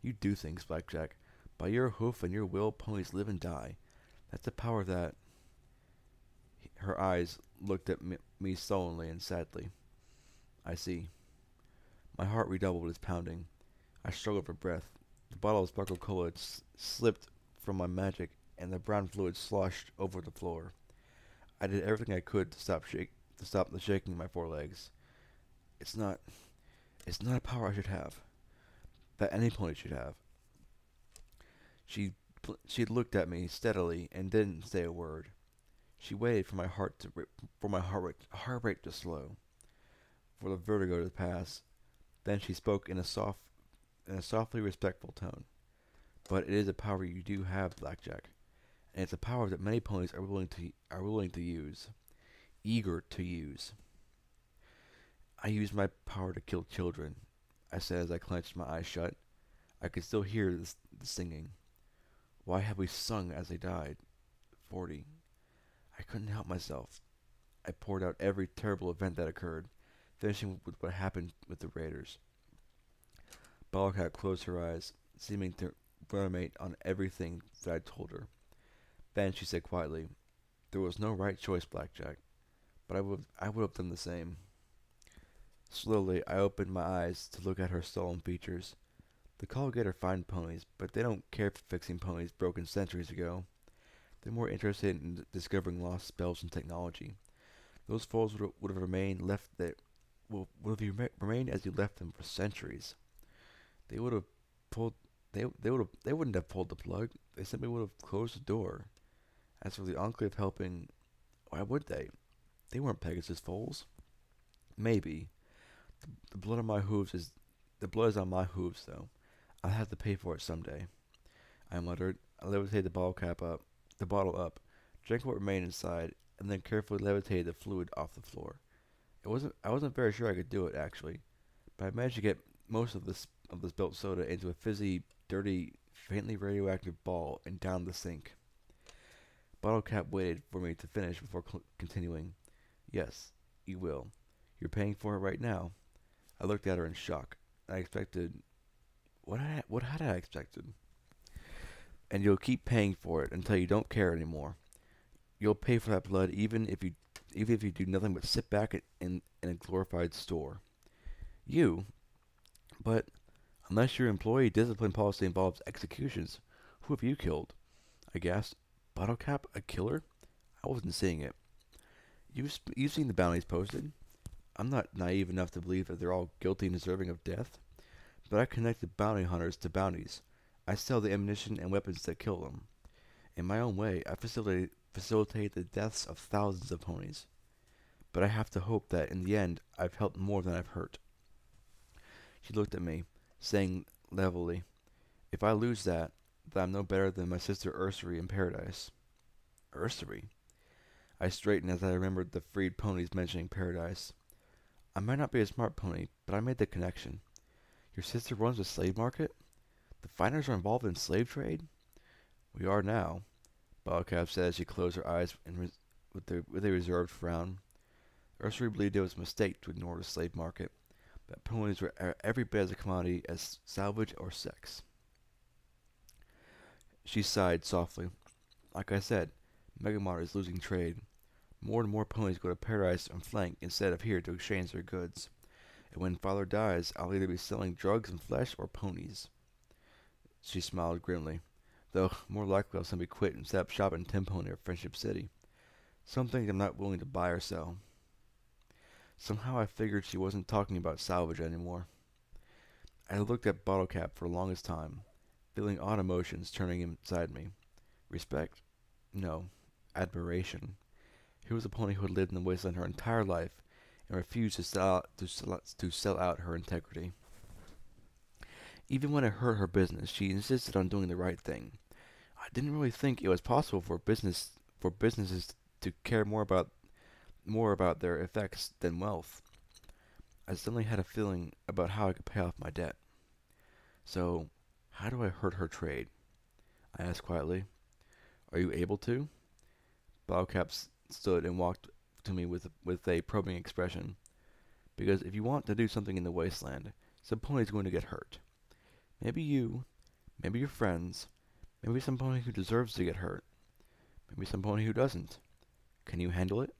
You do things, Blackjack. By your hoof and your will, ponies live and die. That's a power that... Her eyes looked at me sullenly and sadly. I see. My heart redoubled its pounding. I struggled for breath. The bottle of sparkle cola slipped from my magic, and the brown fluid sloshed over the floor. I did everything I could to stop the shaking in my forelegs. It's not a power I should have. That any pony should have. She looked at me steadily and didn't say a word. She waited for my heart rate to slow, for the vertigo to pass. Then she spoke in a softly respectful tone. But it is a power you do have, Blackjack, and it's a power that many ponies are willing to use, eager to use. I use my power to kill children, I said as I clenched my eyes shut. I could still hear the singing. Why have we sung as they died? 40. I couldn't help myself. I poured out every terrible event that occurred, finishing with what happened with the raiders. Ballcat closed her eyes, seeming to ruminate on everything that I told her. Then she said quietly, There was no right choice, Blackjack, but I would have done the same. Slowly, I opened my eyes to look at her sullen features. The Colgator find ponies, but they don't care for fixing ponies broken centuries ago. They're more interested in discovering lost spells and technology. Those foals would have remained left there, would have remained as you left them for centuries. They would have pulled. They wouldn't have pulled the plug. They simply would have closed the door. As for the Enclave helping, why would they? They weren't Pegasus foals. Maybe. The blood on my hooves is the blood is on my hooves, though. I'll have to pay for it someday. I muttered. I levitated the bottle up, drank what remained inside, and then carefully levitated the fluid off the floor. I wasn't very sure I could do it actually, but I managed to get most of the spilt soda into a fizzy, dirty, faintly radioactive ball and down the sink. Bottle cap waited for me to finish before continuing. Yes, you will. You're paying for it right now. I looked at her in shock. I expected what had I expected? And you'll keep paying for it until you don't care anymore. You'll pay for that blood even if you do nothing but sit back in a glorified store. You? But unless your employee discipline policy involves executions, who have you killed? I gasped. Bottle cap? A killer? I wasn't seeing it. You've seen the bounties posted. I'm not naive enough to believe that they're all guilty and deserving of death, but I connected bounty hunters to bounties. I sell the ammunition and weapons that kill them. In my own way, I facilitate the deaths of thousands of ponies. But I have to hope that in the end, I've helped more than I've hurt. She looked at me, saying levelly, if I lose that, then I'm no better than my sister Ursary in Paradise. Ursary? I straightened as I remembered the freed ponies mentioning Paradise. I might not be a smart pony, but I made the connection. Your sister runs a slave market? The finders are involved in slave trade? We are now, Ballcap said as she closed her eyes with a reserved frown. Ursary believed it was a mistake to ignore the slave market, that ponies were every bit as a commodity as salvage or sex. She sighed softly. Like I said, Megamart is losing trade. More and more ponies go to Paradise and Flank instead of here to exchange their goods. And when father dies, I'll either be selling drugs and flesh or ponies. She smiled grimly, though more likely I'll simply quit and set up shop in Tempo near Friendship City. Something I'm not willing to buy or sell. Somehow I figured she wasn't talking about salvage anymore. I looked at Bottle Cap for the longest time, feeling odd emotions turning inside me. Respect? No. Admiration. Here was a pony who had lived in the wasteland her entire life and refused to sell out her integrity. Even when it hurt her business, she insisted on doing the right thing. I didn't really think it was possible for businesses to care more about their effects than wealth. I suddenly had a feeling about how I could pay off my debt. So, how do I hurt her trade? I asked quietly. Are you able to? Bowcap stood and walked to me with a probing expression. Because if you want to do something in the wasteland, some pony's going to get hurt. Maybe you, maybe your friends, maybe some pony who deserves to get hurt, maybe some pony who doesn't. Can you handle it?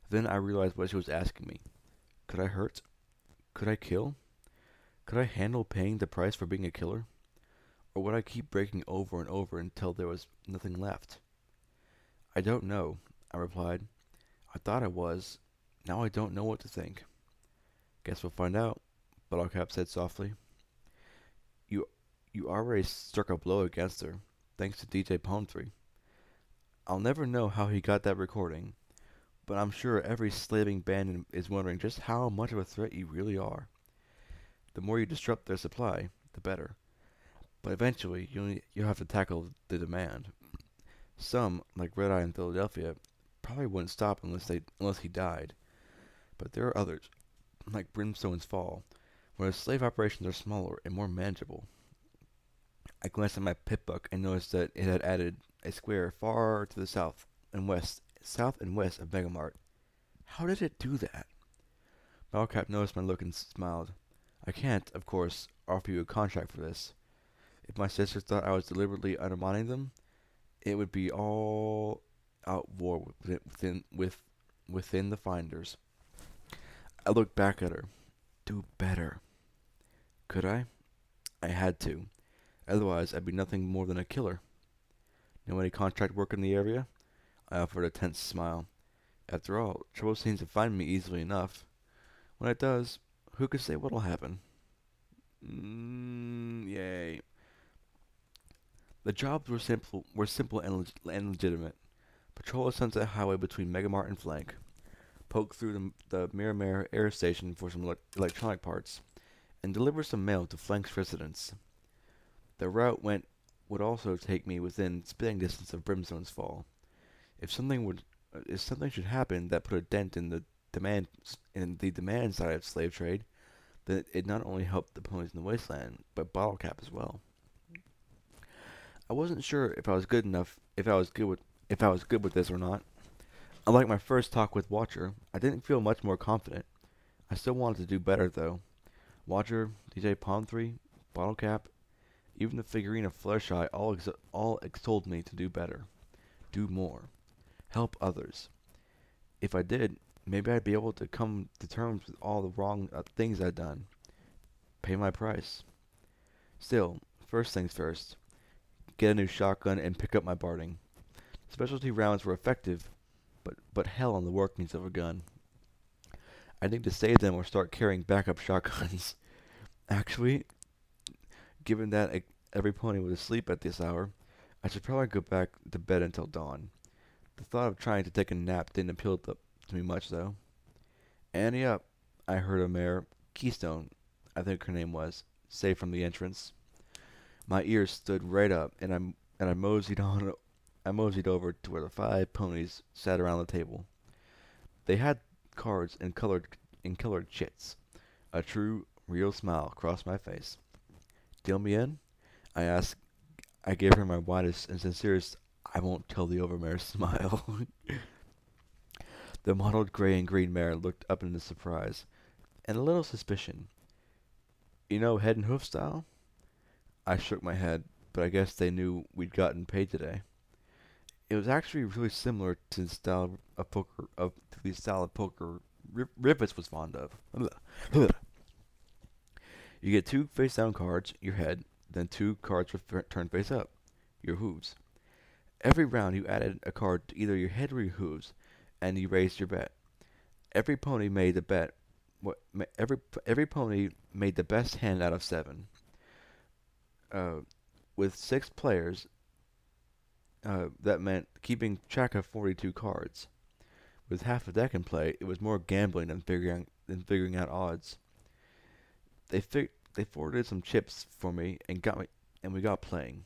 Then I realized what she was asking me. Could I hurt? Could I kill? Could I handle paying the price for being a killer? Or would I keep breaking over and over until there was nothing left? I don't know, I replied. I thought I was. Now I don't know what to think. Guess we'll find out, Bottlecap said softly. You already struck a blow against her, thanks to DJ Palmtree. I'll never know how he got that recording, but I'm sure every slaving bandit is wondering just how much of a threat you really are. The more you disrupt their supply, the better. But eventually, you'll have to tackle the demand. Some, like Red Eye in Philadelphia, probably wouldn't stop unless he died. But there are others, like Brimstone's Fall, where the slave operations are smaller and more manageable. I glanced at my pit book and noticed that it had added a square far to the south and west of Megamart. How did it do that? Bowcap noticed my look and smiled. I can't, of course, offer you a contract for this. If my sisters thought I was deliberately undermining them, it would be all out war within the finders. I looked back at her. Do better. Could I? I had to. Otherwise, I'd be nothing more than a killer. Know any contract work in the area? I offered a tense smile. After all, trouble seems to find me easily enough. When it does, who could say what'll happen? Yay. The jobs were simple and legitimate. Patrol a sunset highway between Megamart and Flank. Poke through the Miramar Air Station for some electronic parts. And deliver some mail to Flank's residence. The route would also take me within spitting distance of Brimstone's Fall. If something should happen that put a dent in the demand side of slave trade, then it not only helped the ponies in the wasteland, but Bottle Cap as well. I wasn't sure if I was good with this or not. Unlike my first talk with Watcher, I didn't feel much more confident. I still wanted to do better though. Watcher, DJ Palm 3, Bottle Cap, even the figurine of Fluttershy all extolled me to do better. Do more. Help others. If I did, maybe I'd be able to come to terms with all the wrong things I'd done. Pay my price. Still, first things first. Get a new shotgun and pick up my barding. Specialty rounds were effective, but hell on the workings of a gun. I need to save them or start carrying backup shotguns. Actually, given that every pony was asleep at this hour, I should probably go back to bed until dawn. The thought of trying to take a nap didn't appeal to me much, though. Annie up, I heard a mare, Keystone, I think her name was, say from the entrance. My ears stood right up, and I moseyed over to where the 5 ponies sat around the table. They had cards in colored chits. A true, real smile crossed my face. Deal me in? I asked. I gave her my widest and sincerest I won't tell the overmare smile. The mottled gray and green mare looked up in surprise, and a little suspicion. You know head and hoof style? I shook my head, but I guess they knew we'd gotten paid today. It was actually really similar to the style of poker Rivets was fond of. You get 2 face-down cards, your head, then 2 cards turned face up, your hooves. Every round you added a card to either your head or your hooves, and you raised your bet. Every pony made the bet. Every pony made the best hand out of 7. With 6 players, that meant keeping track of 42 cards. With half a deck in play, it was more gambling than figuring out odds. They forwarded some chips for me and we got playing.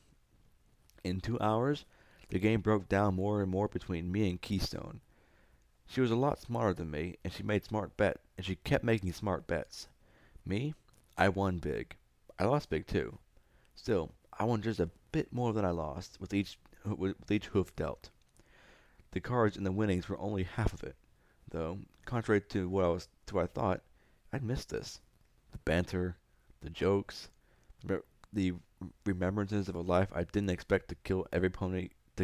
In 2 hours, the game broke down more and more between me and Keystone. She was a lot smarter than me, and she kept making smart bets. Me, I won big. I lost big too. Still, I won just a bit more than I lost with each hoof dealt. The cards in the winnings were only half of it, though, contrary to what I thought, I'd missed this. The banter, the jokes, the remembrances of a life I didn't expect to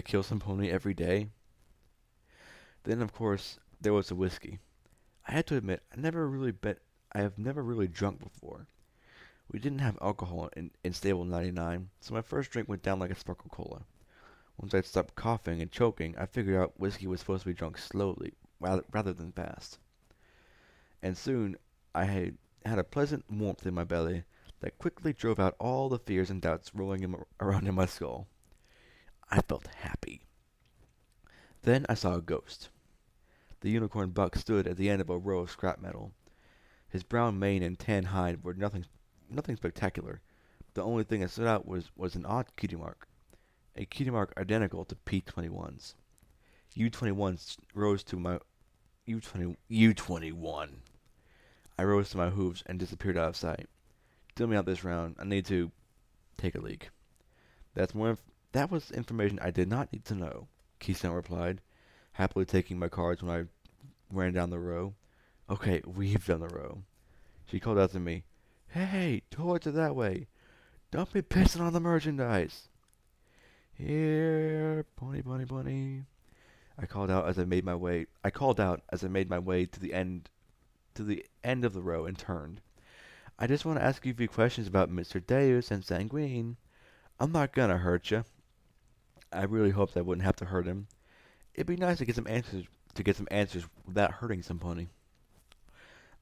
kill some pony every day. Then, of course, there was the whiskey. I had to admit, I have never really drunk before. We didn't have alcohol in Stable 99, so my first drink went down like a sparkle cola. Once I'd stopped coughing and choking, I figured out whiskey was supposed to be drunk slowly, rather than fast. And soon, I had a pleasant warmth in my belly that quickly drove out all the fears and doubts rolling around in my skull. I felt happy. Then I saw a ghost. The unicorn buck stood at the end of a row of scrap metal. His brown mane and tan hide were nothing spectacular. The only thing that stood out was an odd cutie mark. A cutie mark identical to P21's. U21 rose to my... U21. I rose to my hooves and disappeared out of sight. Deal me out this round. I need to... take a leak. That was information I did not need to know, Keystone replied, happily taking my cards when I ran down the row. Okay, we've done the row. She called out to me, Hey, towards it that way. Don't be pissing on the merchandise. Here, pony, pony, pony. I called out as I made my way to the end of the row and turned. I just want to ask you a few questions about Mr. Deus and Sanguine. I'm not gonna hurt you. I really hoped I wouldn't have to hurt him. It'd be nice to get some answers without hurting somebody.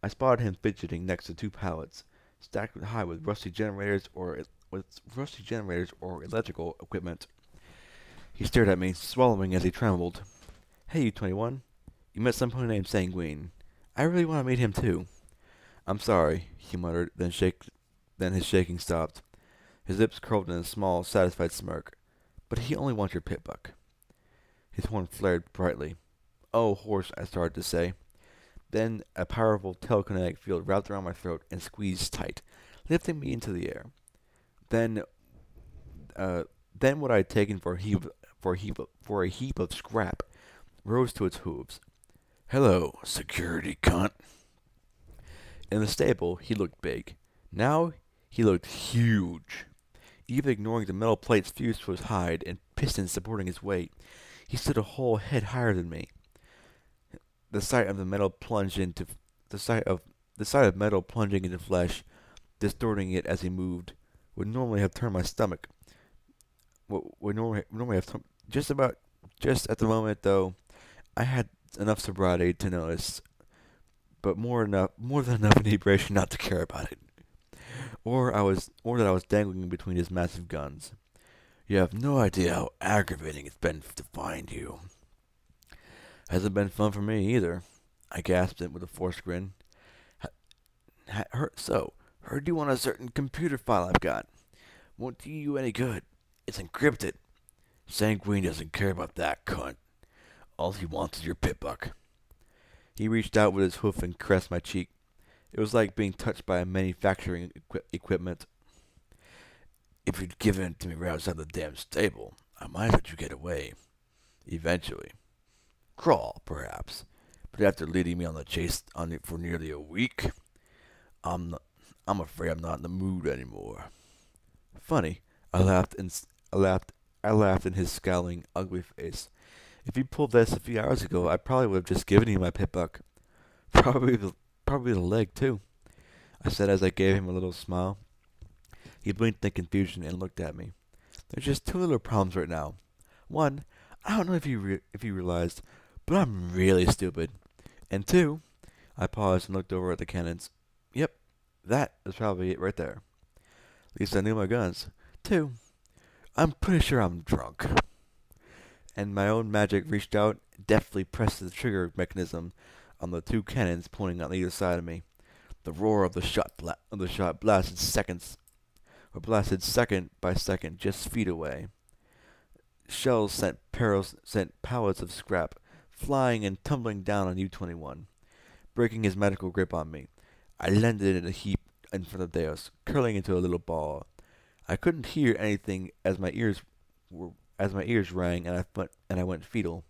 I spotted him fidgeting next to two pallets, stacked high with rusty generators or electrical equipment. He stared at me, swallowing as he trembled. Hey, you 21. You met somebody named Sanguine. I really want to meet him too. I'm sorry, he muttered, then his shaking stopped. His lips curled in a small, satisfied smirk. But he only wants your pit buck. His horn flared brightly. Oh, horse, I started to say. Then a powerful telekinetic field wrapped around my throat and squeezed tight, lifting me into the air. Then, what I had taken for a heap of scrap rose to its hooves. Hello, security cunt. In the stable, he looked big. Now, he looked huge. Even ignoring the metal plates fused to his hide and pistons supporting his weight, he stood a whole head higher than me. The sight of metal plunging into flesh, distorting it as he moved, would normally have turned my stomach. Would normally have just at the moment though, I had enough sobriety to notice, but more than enough inebriation not to care about it. Or that I was dangling between his massive guns. You have no idea how aggravating it's been to find you. Hasn't been fun for me either, I gasped it with a forced grin. Heard you on a certain computer file I've got. Won't do you any good. It's encrypted. Sanguine doesn't care about that cunt. All he wants is your pit buck. He reached out with his hoof and caressed my cheek. It was like being touched by a manufacturing equipment. If you'd given it to me right outside the damn stable, I might let you get away. Eventually. Crawl, perhaps. But after leading me on the chase for nearly a week, I'm afraid I'm not in the mood anymore. Funny, I laughed in his scowling, ugly face. If you pulled this a few hours ago, I probably would have just given you my pit buck. Probably the leg, too, I said as I gave him a little smile. He blinked in confusion and looked at me. There's just two little problems right now. One, I don't know if you realized, but I'm really stupid. And two, I paused and looked over at the cannons. Yep, that is probably it right there. At least I knew my guns. Two, I'm pretty sure I'm drunk. And my own magic reached out, deftly pressed the trigger mechanism on the two cannons pointing on either side of me. The roar of the shot blasted second by second, just feet away. Shells sent pallets of scrap flying and tumbling down on U-21, breaking his magical grip on me. I landed in a heap in front of Deus, curling into a little ball. I couldn't hear anything as my ears rang, and I went fetal.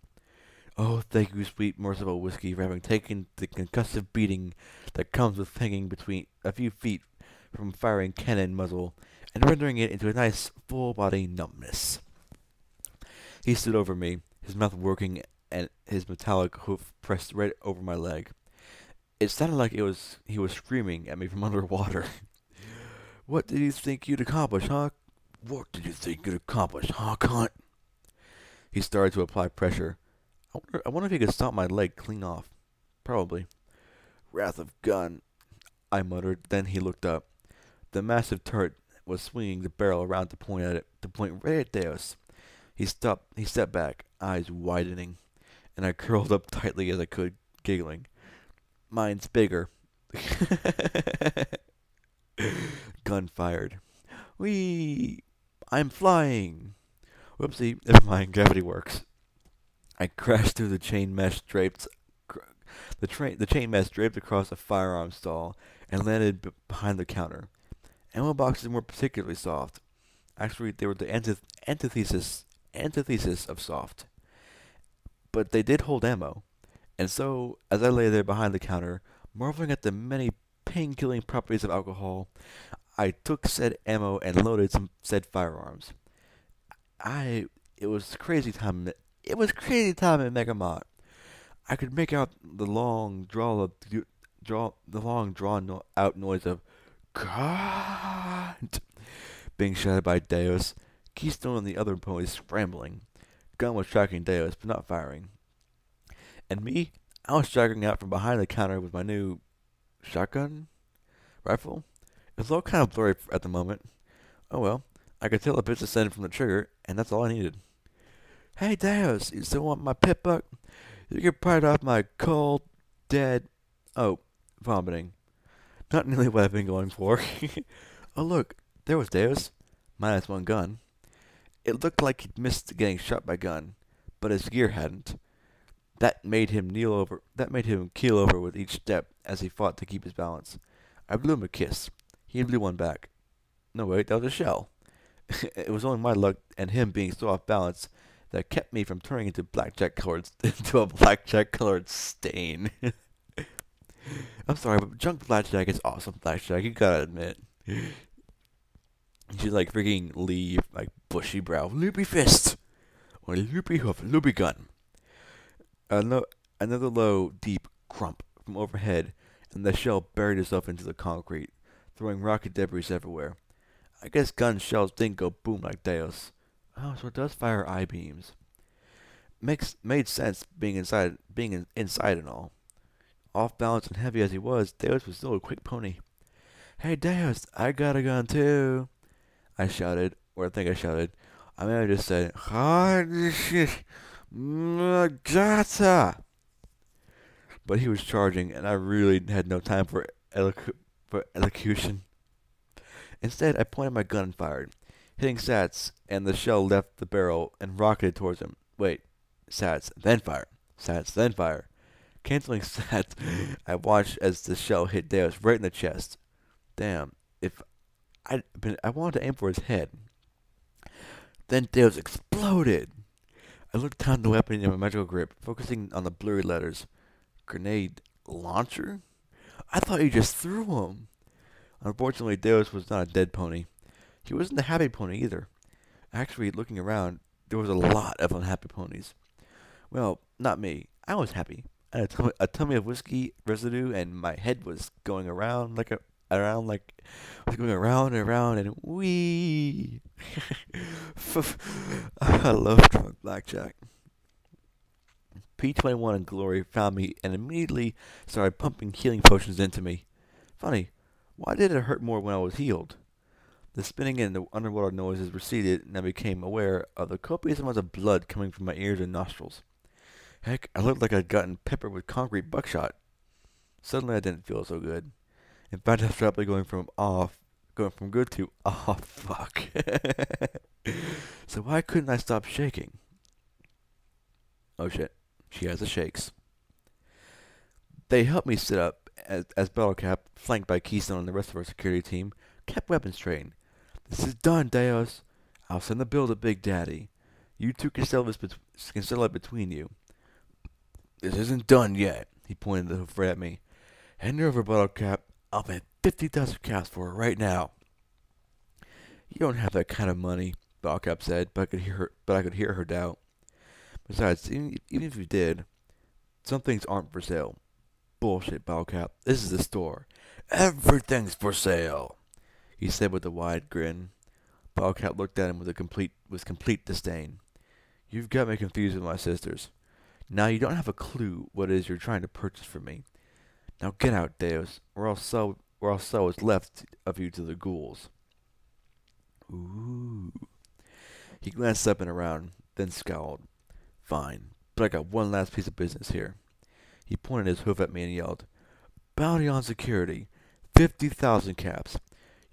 Oh, thank you, sweet, merciful whiskey, for having taken the concussive beating that comes with hanging between a few feet from firing cannon muzzle and rendering it into a nice full-body numbness. He stood over me, his mouth working and his metallic hoof pressed right over my leg. It sounded like he was screaming at me from underwater. What did you think you'd accomplish, huh? What did you think you'd accomplish, huh, cunt? He started to apply pressure. I wonder if he could stop my leg clean off. Probably. Wrath of gun, I muttered. Then he looked up. The massive turret was swinging the barrel around to point right at Deus. He stepped back, eyes widening, and I curled up tightly as I could, giggling. Mine's bigger. Gun fired. Whee! I'm flying! Whoopsie, never mind, gravity works. I crashed through the chain mesh draped across a firearm stall and landed behind the counter. Ammo boxes weren't particularly soft. Actually, they were the antithesis of soft. But they did hold ammo. And so, as I lay there behind the counter, marveling at the many pain-killing properties of alcohol, I took said ammo and loaded some said firearms. It was crazy time in Megamart. I could make out the long drawn out noise of God! Being shouted by Deus. Keystone and the other ponies scrambling. Gun was tracking Deus, but not firing. And me? I was staggering out from behind the counter with my new shotgun rifle. It was all kind of blurry at the moment. Oh well, I could tell the bits ascended from the trigger, and that's all I needed. Hey Deus, you still want my pit buck? You can pry it off my cold, dead... Oh, vomiting. Not nearly what I've been going for. Oh look, there was Deus. Minus one gun. It looked like he'd missed getting shot by gun, but his gear hadn't. That made him keel over with each step as he fought to keep his balance. I blew him a kiss. He blew one back. No wait, that was a shell. It was only my luck and him being so off balance that kept me from turning into a blackjack colored stain. I'm sorry, but junk blackjack is awesome blackjack, you gotta admit. She's like freaking Lee, like bushy brow, loopy fist, or loopy hoof, loopy gun. Another low, deep crump from overhead, and the shell buried itself into the concrete, throwing rocket debris everywhere. I guess gun shells didn't go boom like Deus. Oh, so it does fire I-beams. Made sense being inside and all. Off balance and heavy as he was, Deus was still a quick pony. Hey Deus, I got a gun too, I shouted, or I think I shouted. I may have just said, Gata! But he was charging, and I really had no time for elocution. Instead, I pointed my gun and fired, hitting Sats, and the shell left the barrel and rocketed towards him. Wait, Sats, then fire. Sats, then fire. Canceling Sats, I watched as the shell hit Deus right in the chest. Damn, I wanted to aim for his head. Then Deus exploded. I looked down the weapon in my magical grip, focusing on the blurry letters. Grenade launcher? I thought you just threw him. Unfortunately, Deus was not a dead pony. He wasn't a happy pony either. Actually, looking around, there was a lot of unhappy ponies. Well, not me. I was happy. I had a tummy of whiskey residue, and my head was going around going around and around, and wee. I love drunk blackjack. P21 and Glory found me and immediately started pumping healing potions into me. Funny, why did it hurt more when I was healed? The spinning and the underwater noises receded, and I became aware of the copious amounts of blood coming from my ears and nostrils. Heck, I looked like I'd gotten peppered with concrete buckshot. Suddenly I didn't feel so good. In fact, I was rapidly going from good to fuck. So why couldn't I stop shaking? Oh shit, she has the shakes. They helped me sit up as Battlecap, flanked by Keystone and the rest of our security team, kept weapons trained. This is done, Deus. I'll send the bill to Big Daddy. You two can settle it between you. This isn't done yet, he pointed the hoof right at me. Hand her over, Battlecap. I'll pay 50,000 caps for her right now. You don't have that kind of money, Battlecap said, but I could hear her doubt. Besides, even if you did, some things aren't for sale. Bullshit, Battlecap. This is the store. Everything's for sale, he said with a wide grin. Battlecap looked at him with complete disdain. You've got me confused with my sisters. Now you don't have a clue what it is you're trying to purchase from me. Now get out, Deus, or I'll sell what's left of you to the ghouls. Ooh. He glanced up and around, then scowled. Fine, but I got one last piece of business here. He pointed his hoof at me and yelled, Bounty on security, 50,000 caps.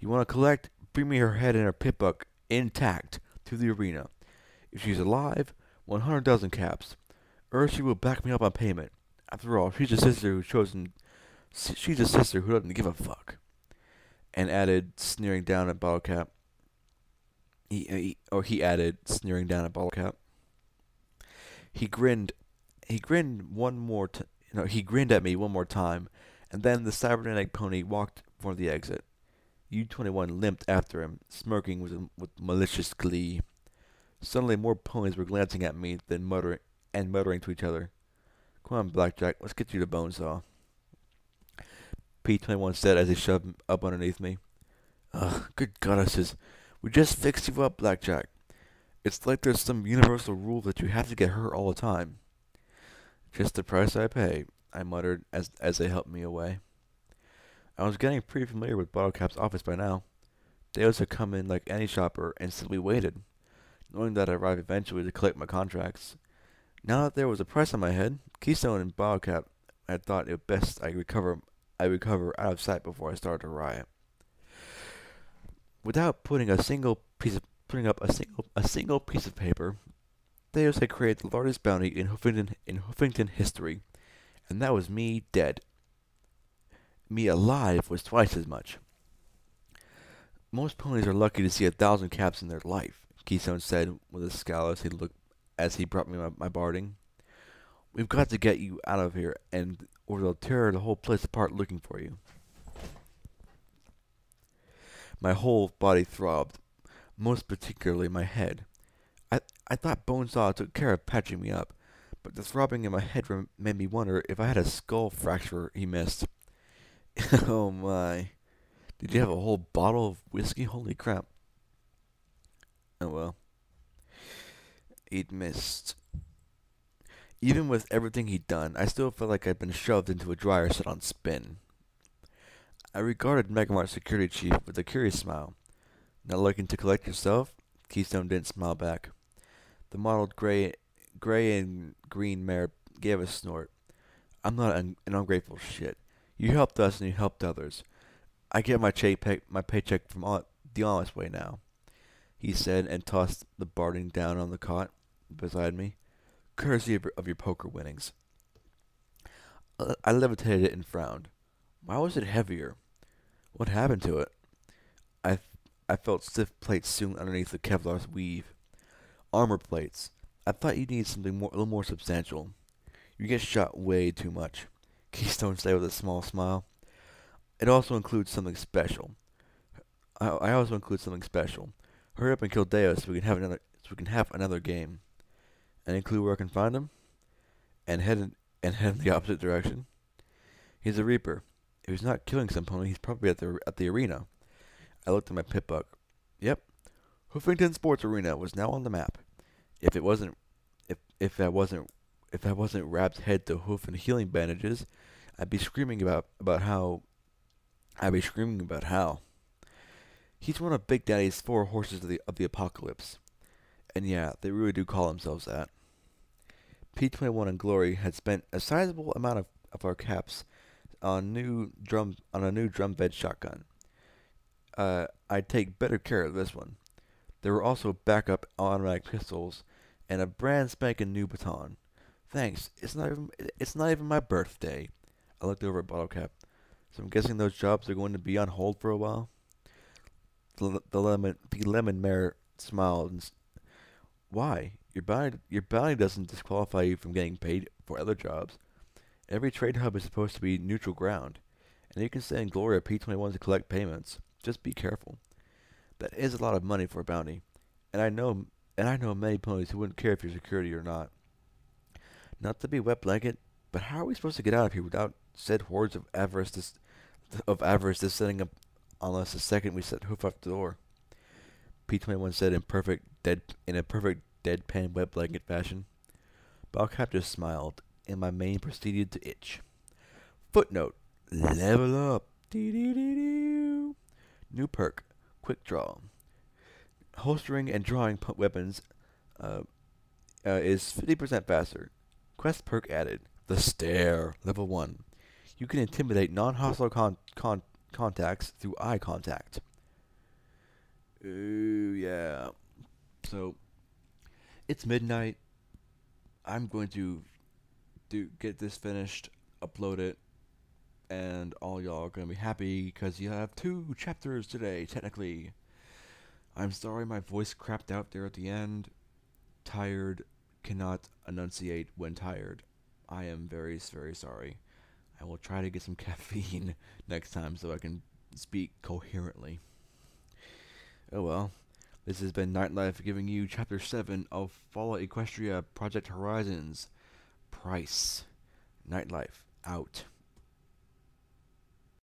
You want to collect? Bring me her head and her pit buck intact to the arena. If she's alive, 100,000 caps. Or she will back me up on payment. After all, she's a sister who doesn't give a fuck. And added, sneering down at Battlecap. He added, sneering down at Battlecap. He grinned at me one more time, and then the cybernetic pony walked for the exit. U-21 limped after him, smirking with malicious glee. Suddenly more ponies were glancing at me, then muttering to each other. Come on, Blackjack, let's get you to Bonesaw. P-21 said as he shoved up underneath me. Ugh, good goddesses. We just fixed you up, Blackjack. It's like there's some universal rule that you have to get hurt all the time. Just the price I pay, I muttered as they helped me away. I was getting pretty familiar with Bottlecap's office by now. Deos had come in like any shopper and simply waited, knowing that I'd arrive eventually to collect my contracts. Now that there was a price on my head, Keystone and Bottlecap had thought it best I recover out of sight before I started to riot. Without putting up a single piece of paper, Theos had created the largest bounty in Hoofington history, and that was me dead. Me alive was twice as much. Most ponies are lucky to see 1,000 caps in their life, Keystone said with a scowl as he brought me my barding. We've got to get you out of here, or they'll tear the whole place apart looking for you. My whole body throbbed, most particularly my head. I thought Bonesaw took care of patching me up, but the throbbing in my head made me wonder if I had a skull fracture he missed. Oh my. Did you have a whole bottle of whiskey? Holy crap. Oh well. He'd missed. Even with everything he'd done, I still felt like I'd been shoved into a dryer set on spin. I regarded Megamart's security chief with a curious smile. Not looking to collect yourself? Keystone didn't smile back. The mottled gray and green mare gave a snort. I'm not an ungrateful shit. You helped us and you helped others. I get my paycheck from the honest way now, he said and tossed the barding down on the cot beside me, courtesy of your poker winnings. I levitated it and frowned. Why was it heavier? What happened to it? I, I felt stiff plates soon underneath the Kevlar's weave. Armor plates. I thought you'd need something a little more substantial. You get shot way too much, Keystone said with a small smile. It also includes something special. I also include something special. Hurry up and kill Deus so we can have another game. Any clue where I can find him? And head in the opposite direction. He's a Reaper. If he's not killing some pony, he's probably at the arena. I looked at my pit book. Yep. Hoofington Sports Arena was now on the map. If that wasn't wrapped head to hoof in healing bandages, I'd be screaming about how. He's one of Big Daddy's 4 horses of the apocalypse. And yeah, they really do call themselves that. P-21 and Glory had spent a sizable amount of our caps on a new drum bed shotgun. I'd take better care of this one. There were also backup automatic pistols and a brand spanking new baton. Thanks. It's not even my birthday. I looked over at Bottlecap. So I'm guessing those jobs are going to be on hold for a while. The lemon mare smiled and why? Your bounty doesn't disqualify you from getting paid for other jobs. Every trade hub is supposed to be neutral ground, and you can stay in Glory at P-21 to collect payments. Just be careful. That is a lot of money for a bounty, and I know many ponies who wouldn't care if you're security or not. Not to be wet blanket, but how are we supposed to get out of here without said hordes of avarice descending up on us the second we set hoof off the door? P-21 said in a perfect deadpan wet blanket fashion. Balcap just smiled, and my mane proceeded to itch. Footnote: level up. Dee-dee-dee-dee. New perk: quick draw. Holstering and drawing weapons is 50% faster. Quest perk added: the stare. Level 1. You can intimidate non-hostile contacts through eye contact. Ooh, yeah. So, it's midnight. I'm going to get this finished, upload it, and all y'all are going to be happy because you have 2 chapters today, technically. I'm sorry my voice crapped out there at the end. Tired, cannot enunciate when tired. I am very, very sorry. I will try to get some caffeine next time so I can speak coherently. Oh well. This has been Nightlife giving you Chapter 7 of Fallout Equestria Project Horizons. Price. Nightlife. Out.